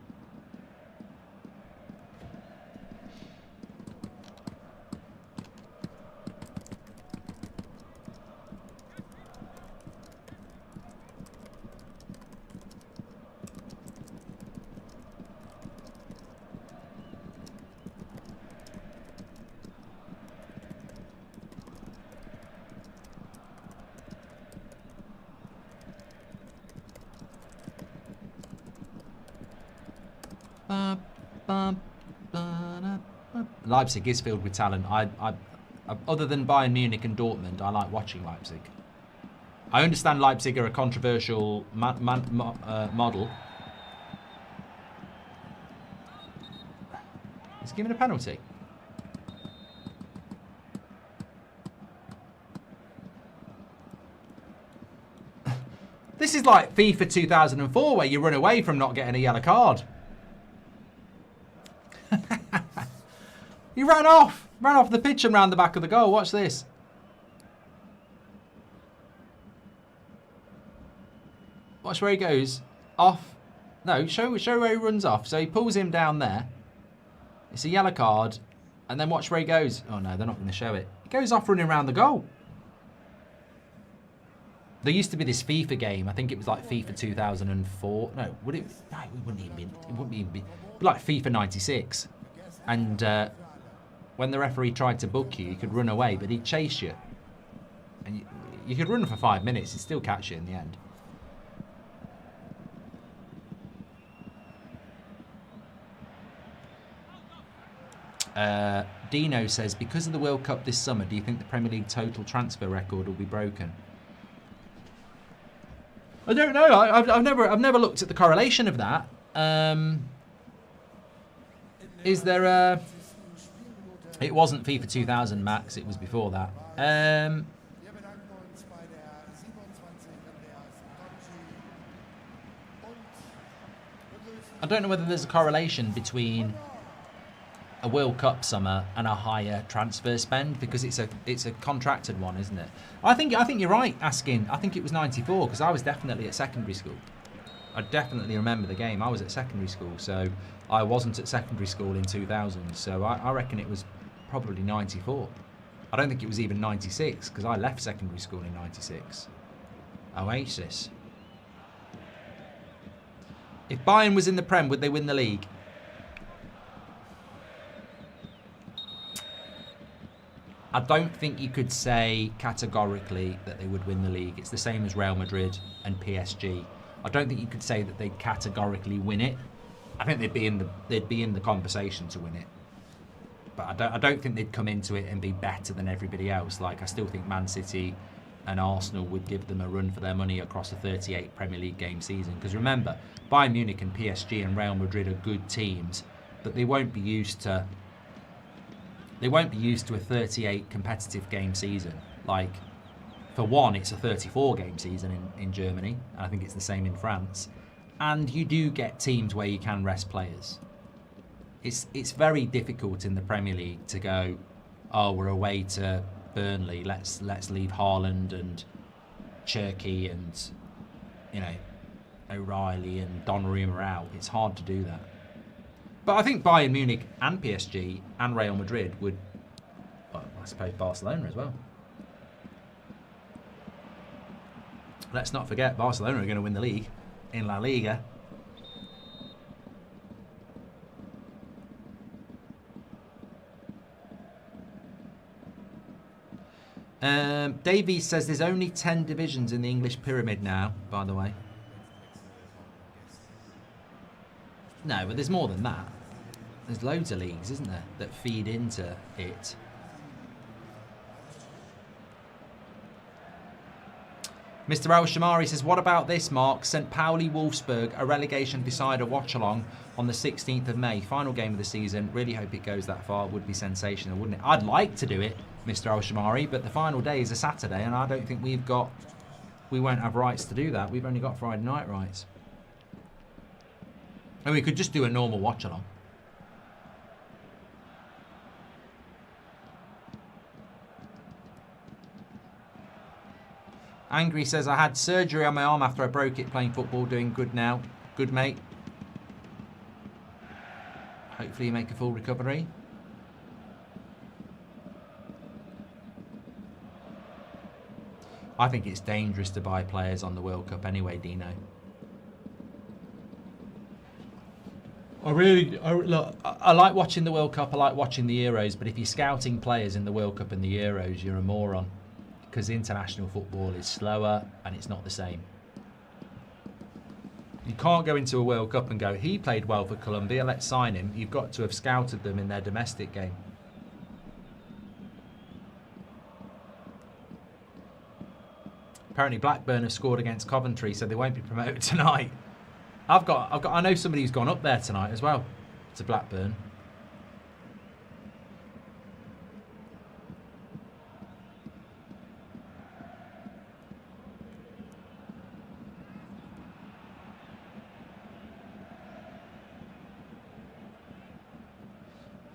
Leipzig is filled with talent. I other than Bayern Munich and Dortmund, I like watching Leipzig. I understand Leipzig are a controversial model. He's given a penalty. This is like FIFA 2004 where you run away from not getting a yellow card. He ran off the pitch and round the back of the goal. Watch this. Watch where he goes. Off. No, show where he runs off. So he pulls him down there. It's a yellow card. And then watch where he goes. Oh no, they're not going to show it. He goes off running around the goal. There used to be this FIFA game. I think it was like FIFA 2004. No, would it? No, it wouldn't even be. It wouldn't even be. It'd be like FIFA 96. And when the referee tried to book you, you could run away, but he'd chase you. And you could run for 5 minutes, he'd still catch you in the end. Dino says, because of the World Cup this summer, do you think the Premier League total transfer record will be broken? I don't know. I've never looked at the correlation of that. Is there a... It wasn't FIFA 2000, Max. It was before that. I don't know whether there's a correlation between a World Cup summer and a higher transfer spend, because it's a contracted one, isn't it? I think you're right asking. I think it was 94 because I was definitely at secondary school. I definitely remember the game. I was at secondary school, so I wasn't at secondary school in 2000. So I reckon it was probably 94. I don't think it was even 96 because I left secondary school in 96. Oasis. If Bayern was in the Prem, would they win the league? I don't think you could say categorically that they would win the league. It's the same as Real Madrid and PSG. I don't think you could say that they'd categorically win it. I think they'd be in the conversation to win it. But I don't think they'd come into it and be better than everybody else. Like, I still think Man City and Arsenal would give them a run for their money across a 38 Premier League game season. Because remember, Bayern Munich and PSG and Real Madrid are good teams, but they won't be used to a 38 competitive game season. Like, for one, it's a 34 game season in Germany, and I think it's the same in France. And you do get teams where you can rest players. It's very difficult in the Premier League to go, oh, we're away to Burnley, let's leave Haaland and Cherky and, you know, O'Reilly and Donnarumma out. It's hard to do that. But I think Bayern Munich and PSG and Real Madrid would, well, I suppose Barcelona as well. Let's not forget Barcelona are going to win the league in La Liga. Davies says there's only 10 divisions in the English pyramid now, by the way. No, but there's more than that. There's loads of leagues, isn't there, that feed into it. Mr. El Shamari says, what about this, Mark? St. Pauli Wolfsburg, a relegation decider watch-along on the 16th of May. Final game of the season. Really hope it goes that far. Would be sensational, wouldn't it? I'd like to do it, Mr. El Shamari, but the final day is a Saturday, and I don't think we won't have rights to do that. We've only got Friday night rights. And we could just do a normal watch-along. Angry says, I had surgery on my arm after I broke it playing football. Doing good now. Good, mate. Hopefully you make a full recovery. I think it's dangerous to buy players on the World Cup anyway, Dino. I like watching the World Cup. I like watching the Euros. But if you're scouting players in the World Cup and the Euros, you're a moron. Because international football is slower and it's not the same. You can't go into a World Cup and go, he played well for Colombia, let's sign him. You've got to have scouted them in their domestic game. Apparently Blackburn have scored against Coventry, so they won't be promoted tonight. I know somebody who's gone up there tonight as well, to Blackburn.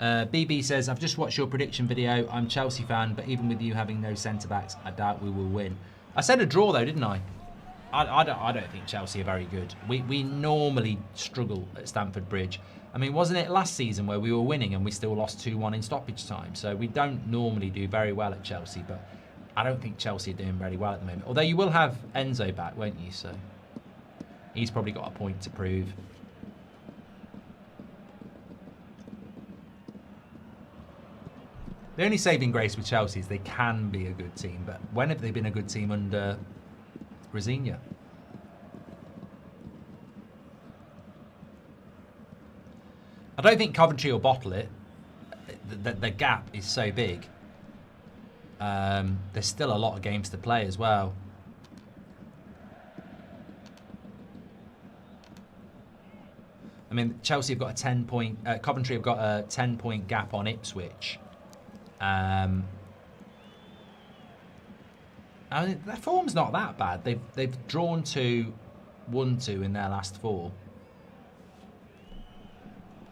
BB says, I've just watched your prediction video. I'm a Chelsea fan, but even with you having no centre-backs, I doubt we will win. I said a draw, though, didn't I? I don't think Chelsea are very good. We normally struggle at Stamford Bridge. I mean, wasn't it last season where we were winning and we still lost 2-1 in stoppage time? So we don't normally do very well at Chelsea, but I don't think Chelsea are doing very well at the moment. Although you will have Enzo back, won't you? So he's probably got a point to prove. The only saving grace with Chelsea is they can be a good team, but when have they been a good team under Rosignol? I don't think Coventry will bottle it. The gap is so big. There's still a lot of games to play as well. I mean, Chelsea have got a 10-point... Coventry have got a 10-point gap on Ipswich. I mean, their form's not that bad. They've drawn 2, won 2 in their last 4.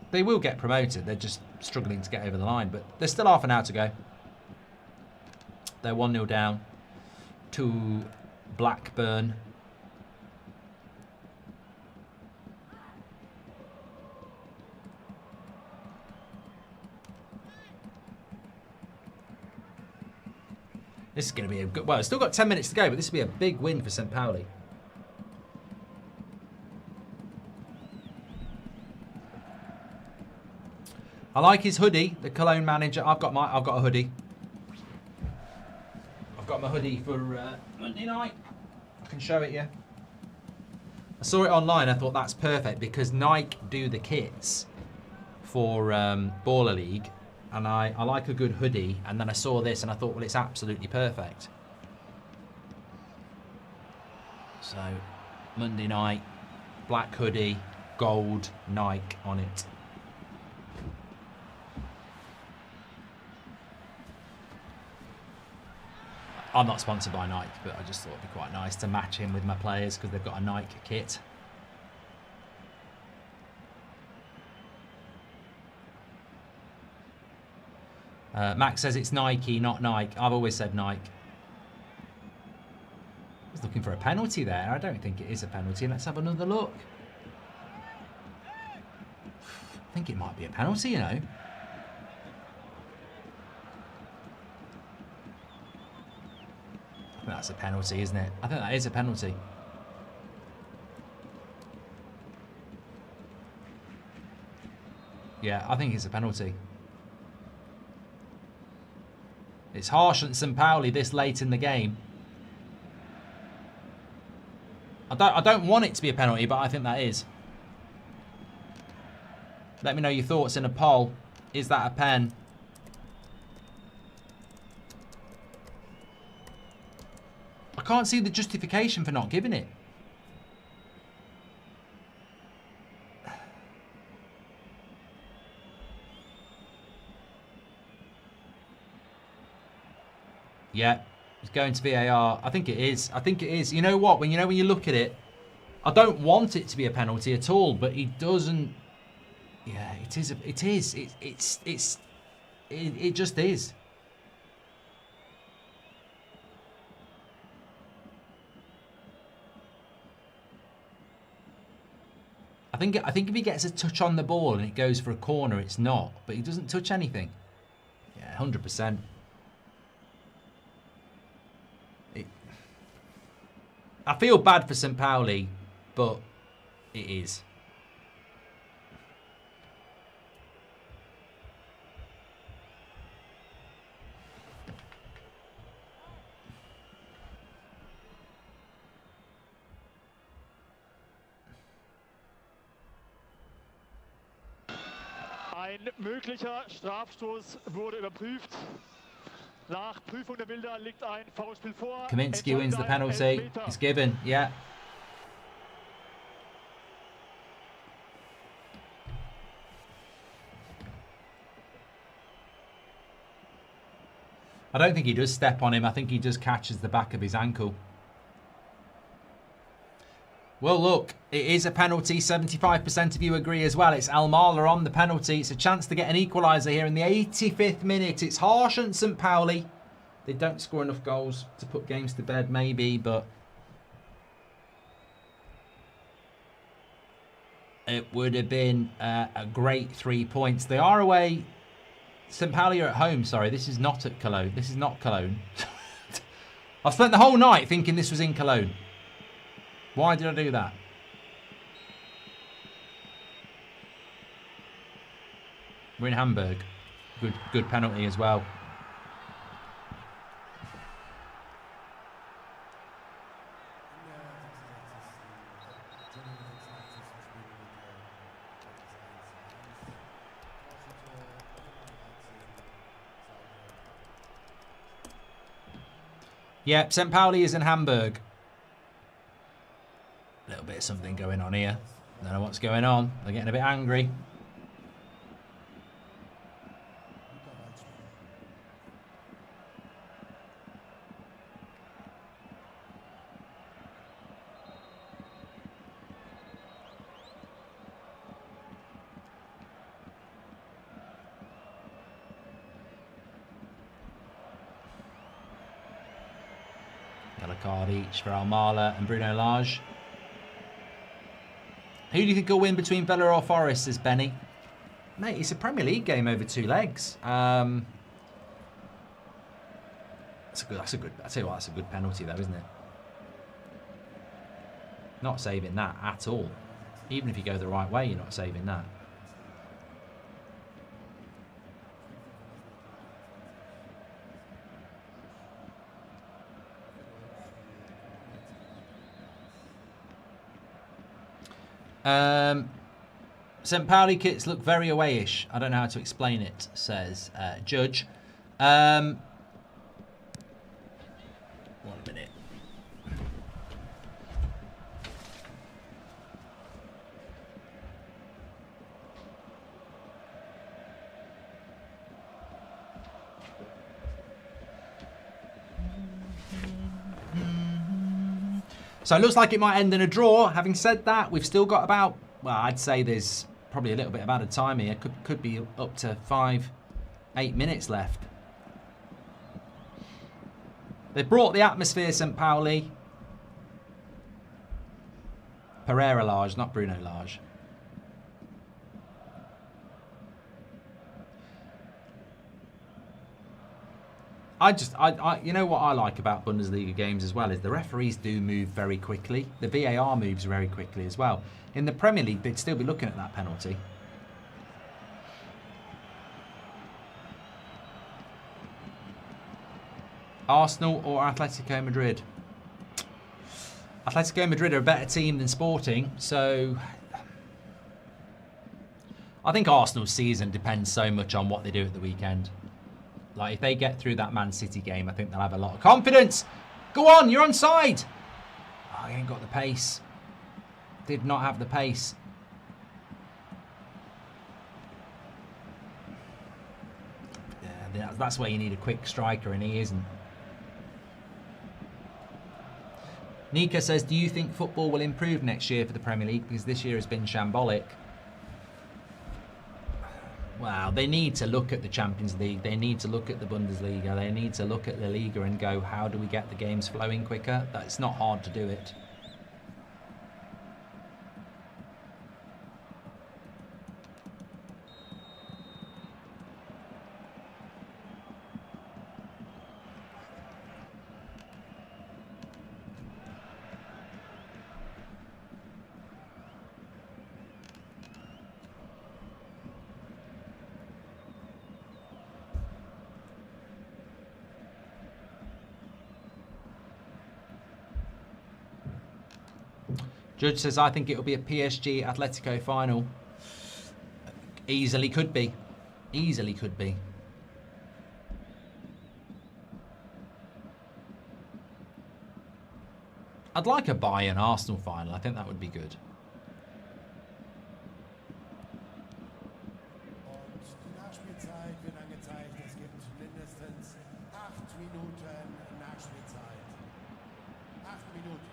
They will get promoted. They're just struggling to get over the line, but there's still half an hour to go. They're 1-0 down to Blackburn. This is going to be a good... Well, it's still got 10 minutes to go, but this will be a big win for St. Pauli. I like his hoodie, the Cologne manager. I've got a hoodie. I've got my hoodie for Monday night. I can show it you. I saw it online. I thought that's perfect because Nike do the kits for Baller League. And I like a good hoodie, and then I saw this and I thought, well, it's absolutely perfect. So, Monday night, black hoodie, gold Nike on it. I'm not sponsored by Nike, but I just thought it'd be quite nice to match him with my players because they've got a Nike kit. Max says it's Nike, not Nike. I've always said Nike. I was looking for a penalty there. I don't think it is a penalty. Let's have another look. I think it might be a penalty, you know. I think that's a penalty, isn't it? I think that is a penalty. Yeah, I think it's a penalty. It's harsh on St. Pauli this late in the game. I don't want it to be a penalty, but I think that is. Let me know your thoughts in a poll. Is that a pen? I can't see the justification for not giving it. Yeah, it's going to VAR. I think it is. I think it is. You know what? When you look at it, I don't want it to be a penalty at all, but he doesn't. Yeah, it is. It is. It just is. I think if he gets a touch on the ball and it goes for a corner, it's not. But he doesn't touch anything. Yeah, 100%. I feel bad for St. Pauli, but it is. Ein möglicher Strafstoß wurde überprüft. Nach Prüfung der Bilder liegt ein Foulspiel vor. Kaminski wins the penalty. It's given, yeah. I don't think he does step on him. I think he just catches the back of his ankle. Well, look, it is a penalty. 75% of you agree as well. It's Almala on the penalty. It's a chance to get an equaliser here in the 85th minute. It's harsh on St. Pauli. They don't score enough goals to put games to bed, maybe, but it would have been a great 3 points. They are away. St. Pauli are at home. Sorry, this is not at Cologne. This is not Cologne. I've spent the whole night thinking this was in Cologne. Why did I do that? We're in Hamburg. Good penalty as well. Yep, St. Pauli is in Hamburg. A little bit of something going on here. Don't know what's going on. They're getting a bit angry. Got a card each for Almala and Bruno Lage. Who do you think will win between Villa or Forest, says Benny? Mate, it's a Premier League game over 2 legs. That's a good. I tell you what, that's a good penalty though, isn't it? Not saving that at all. Even if you go the right way, you're not saving that. St. Pauli kits look very awayish. I don't know how to explain it, says Judge. 1 minute. So it looks like it might end in a draw. Having said that, we've still got about, well, I'd say there's probably a little bit of added time here. Could be up to 5-8 minutes left. They brought the atmosphere, St. Pauli. Pereira Lage, not Bruno Lage. You know what I like about Bundesliga games as well is the referees do move very quickly. The VAR moves very quickly as well. In the Premier League, they'd still be looking at that penalty. Arsenal or Atletico Madrid? Atletico Madrid are a better team than Sporting, so I think Arsenal's season depends so much on what they do at the weekend. Like, if they get through that Man City game, I think they'll have a lot of confidence. Go on, you're onside. Oh, he ain't got the pace. Did not have the pace. Yeah, that's where you need a quick striker, and he isn't. Nika says, do you think football will improve next year for the Premier League? Because this year has been shambolic. Well, they need to look at the Champions League. They need to look at the Bundesliga. They need to look at the Liga and go, how do we get the games flowing quicker? It's not hard to do it. Judge says, I think it'll be a PSG Atletico final. Easily could be. Easily could be. I'd like a Bayern Arsenal final. I think that would be good. Und die Nachspielzeit wird angezeigt. Es gibt mindestens 8 Minuten Nachspielzeit. 8 Minuten.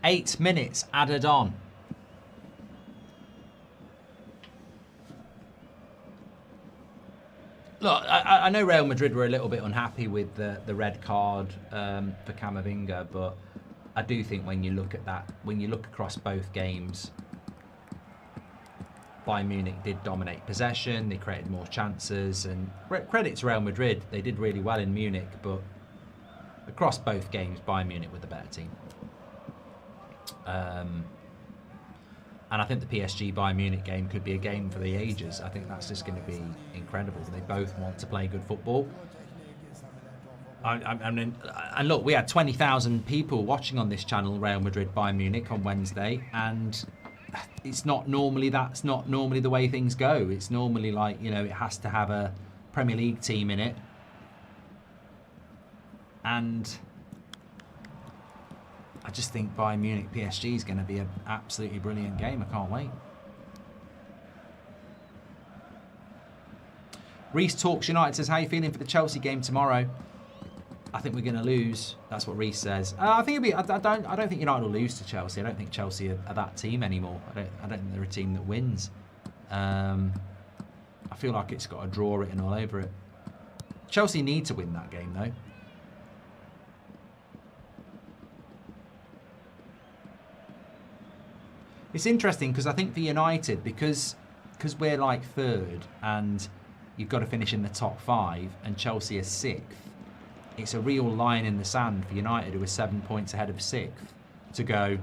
Eight minutes added on. Look, I know Real Madrid were a little bit unhappy with the red card for Camavinga, but I do think when you look at that, when you look across both games, Bayern Munich did dominate possession, they created more chances, and credit to Real Madrid, they did really well in Munich, but across both games, Bayern Munich were the better team. And I think the PSG Bayern Munich game could be a game for the ages. I think that's just going to be incredible. They both want to play good football. I mean, and look, we had 20,000 people watching on this channel, Real Madrid Bayern Munich, on Wednesday, and it's not normally, that's not normally the way things go. It's normally like, you know, it has to have a Premier League team in it. And I just think Bayern Munich PSG is going to be an absolutely brilliant game. I can't wait. Reece Talks United says, how are you feeling for the Chelsea game tomorrow? I think we're going to lose. That's what Reece says. I think it'll be. I don't think United will lose to Chelsea. I don't think Chelsea are that team anymore. I don't think they're a team that wins. I feel like it's got a draw written all over it. Chelsea need to win that game though. It's interesting because I think for United, because we're like third and you've got to finish in the top 5 and Chelsea is 6th, it's a real line in the sand for United, who are 7 points ahead of 6th, to go,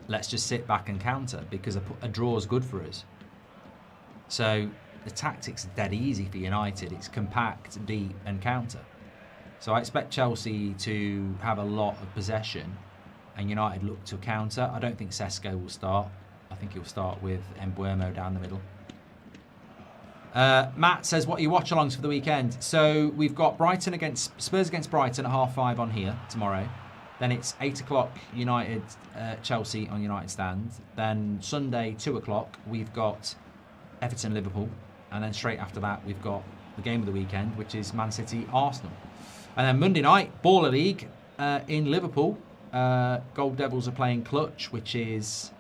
let's just sit back and counter, because a draw is good for us. So the tactics are dead easy for United. It's compact, deep and counter. So I expect Chelsea to have a lot of possession and United look to counter. I don't think Sesko will start. I think he'll start with Mbuemo down the middle. Matt says, what are your watch-alongs for the weekend? So we've got Spurs against Brighton at 5:30 on here tomorrow. Then it's 8 o'clock United Chelsea on United Stand. Then Sunday 2 o'clock we've got Everton Liverpool, and then straight after that we've got the game of the weekend, which is Man City Arsenal. And then Monday night, Baller League in Liverpool. Gold Devils are playing Clutch, which is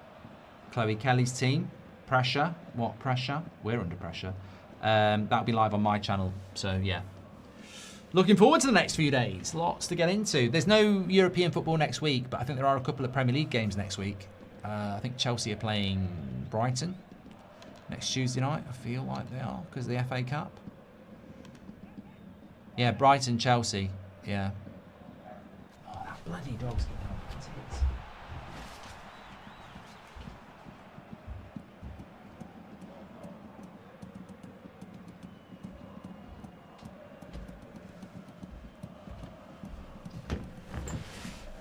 Chloe Kelly's team. Pressure. What pressure? We're under pressure. That'll be live on my channel. So yeah, looking forward to the next few days. Lots to get into. There's no European football next week, but I think there are a couple of Premier League games next week. I think Chelsea are playing Brighton next Tuesday night. I feel like they are because of the FA Cup. Yeah, Brighton, Chelsea. Yeah. Oh, that bloody dog's getting out of tits.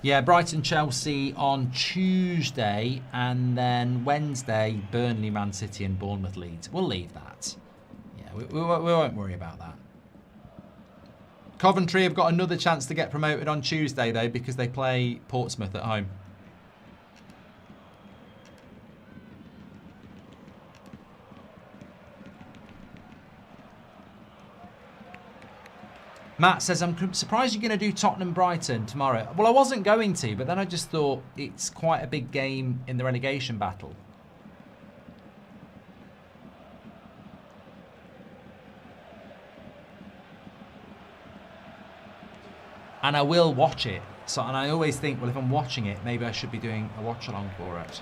Yeah, Brighton, Chelsea on Tuesday, and then Wednesday, Burnley, Man City, and Bournemouth, Leeds. We'll leave that. Yeah, we won't worry about that. Coventry have got another chance to get promoted on Tuesday, though, because they play Portsmouth at home. Matt says, I'm surprised you're going to do Tottenham-Brighton tomorrow. Well, I wasn't going to, but then I just thought it's quite a big game in the relegation battle. And I will watch it. So, and I always think, well, if I'm watching it, maybe I should be doing a watch-along for it.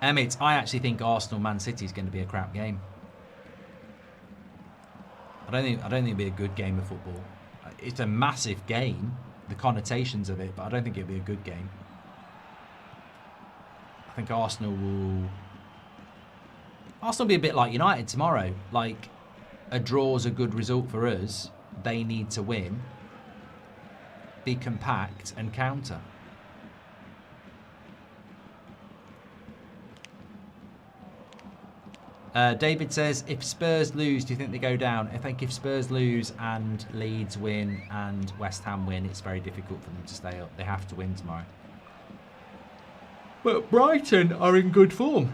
Emmett, I actually think Arsenal-Man City is going to be a crap game. I don't think it'll be a good game of football. It's a massive game, the connotations of it, but I don't think it'll be a good game. I think Arsenal will be a bit like United tomorrow. Like, a draw's a good result for us. They need to win, be compact, and counter. David says, if Spurs lose, do you think they go down? I think if Spurs lose and Leeds win and West Ham win, it's very difficult for them to stay up. They have to win tomorrow. But Brighton are in good form.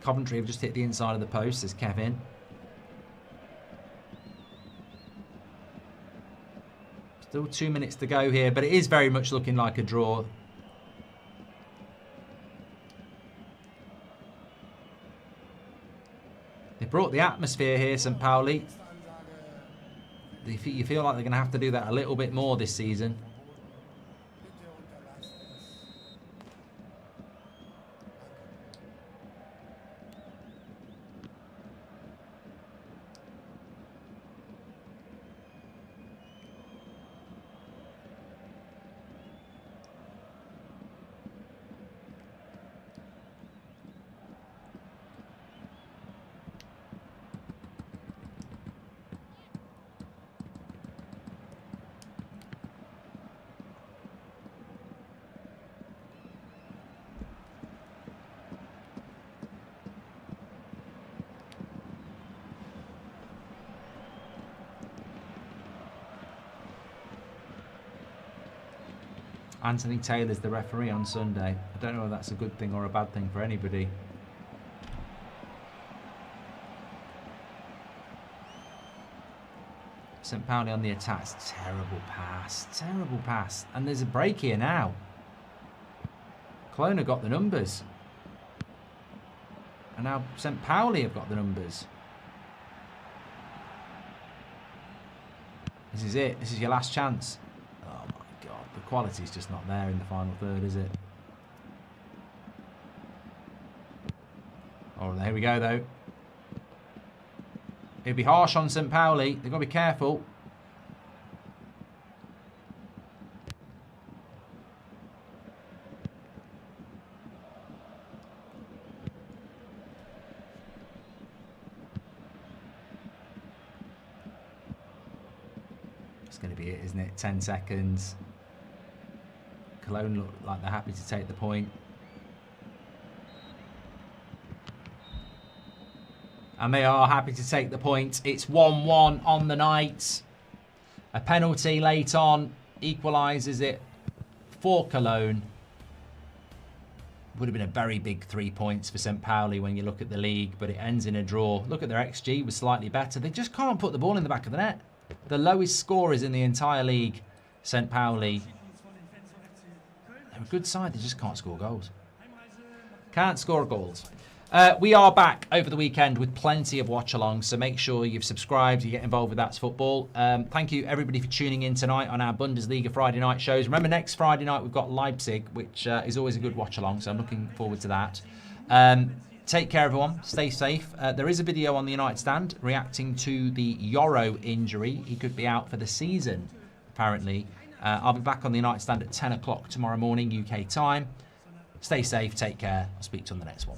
Coventry have just hit the inside of the post, says Kevin. Still 2 minutes to go here, but it is very much looking like a draw. They brought the atmosphere here, St. Pauli. You feel like they're going to have to do that a little bit more this season. Anthony Taylor's the referee on Sunday. I don't know if that's a good thing or a bad thing for anybody. St. Pauli on the attack. Terrible pass. Terrible pass. And there's a break here now. Koln have got the numbers. And now St. Pauli have got the numbers. This is it. This is your last chance. Oh my God. The quality's just not there in the final third, is it? Oh, there we go, though. It'd be harsh on St. Pauli. They've got to be careful. It's going to be it, isn't it? 10 seconds. Koln look like they're happy to take the point. And they are happy to take the point. It's 1-1 on the night. A penalty late on equalises it for Koln. Would have been a very big 3 points for St. Pauli when you look at the league, but it ends in a draw. Look at their XG, was slightly better. They just can't put the ball in the back of the net. The lowest scorers in the entire league, St. Pauli. A good side, they just can't score goals. Can't score goals. We are back over the weekend with plenty of watch-alongs, so make sure you've subscribed, you get involved with That's Football. Thank you, everybody, for tuning in tonight on our Bundesliga Friday night shows. Remember, next Friday night we've got Leipzig, which is always a good watch-along, so I'm looking forward to that. Take care, everyone. Stay safe. There is a video on the United Stand reacting to the Yoro injury. He could be out for the season, apparently. I'll be back on the United Stand at 10 o'clock tomorrow morning, UK time. Stay safe, take care. I'll speak to you on the next one.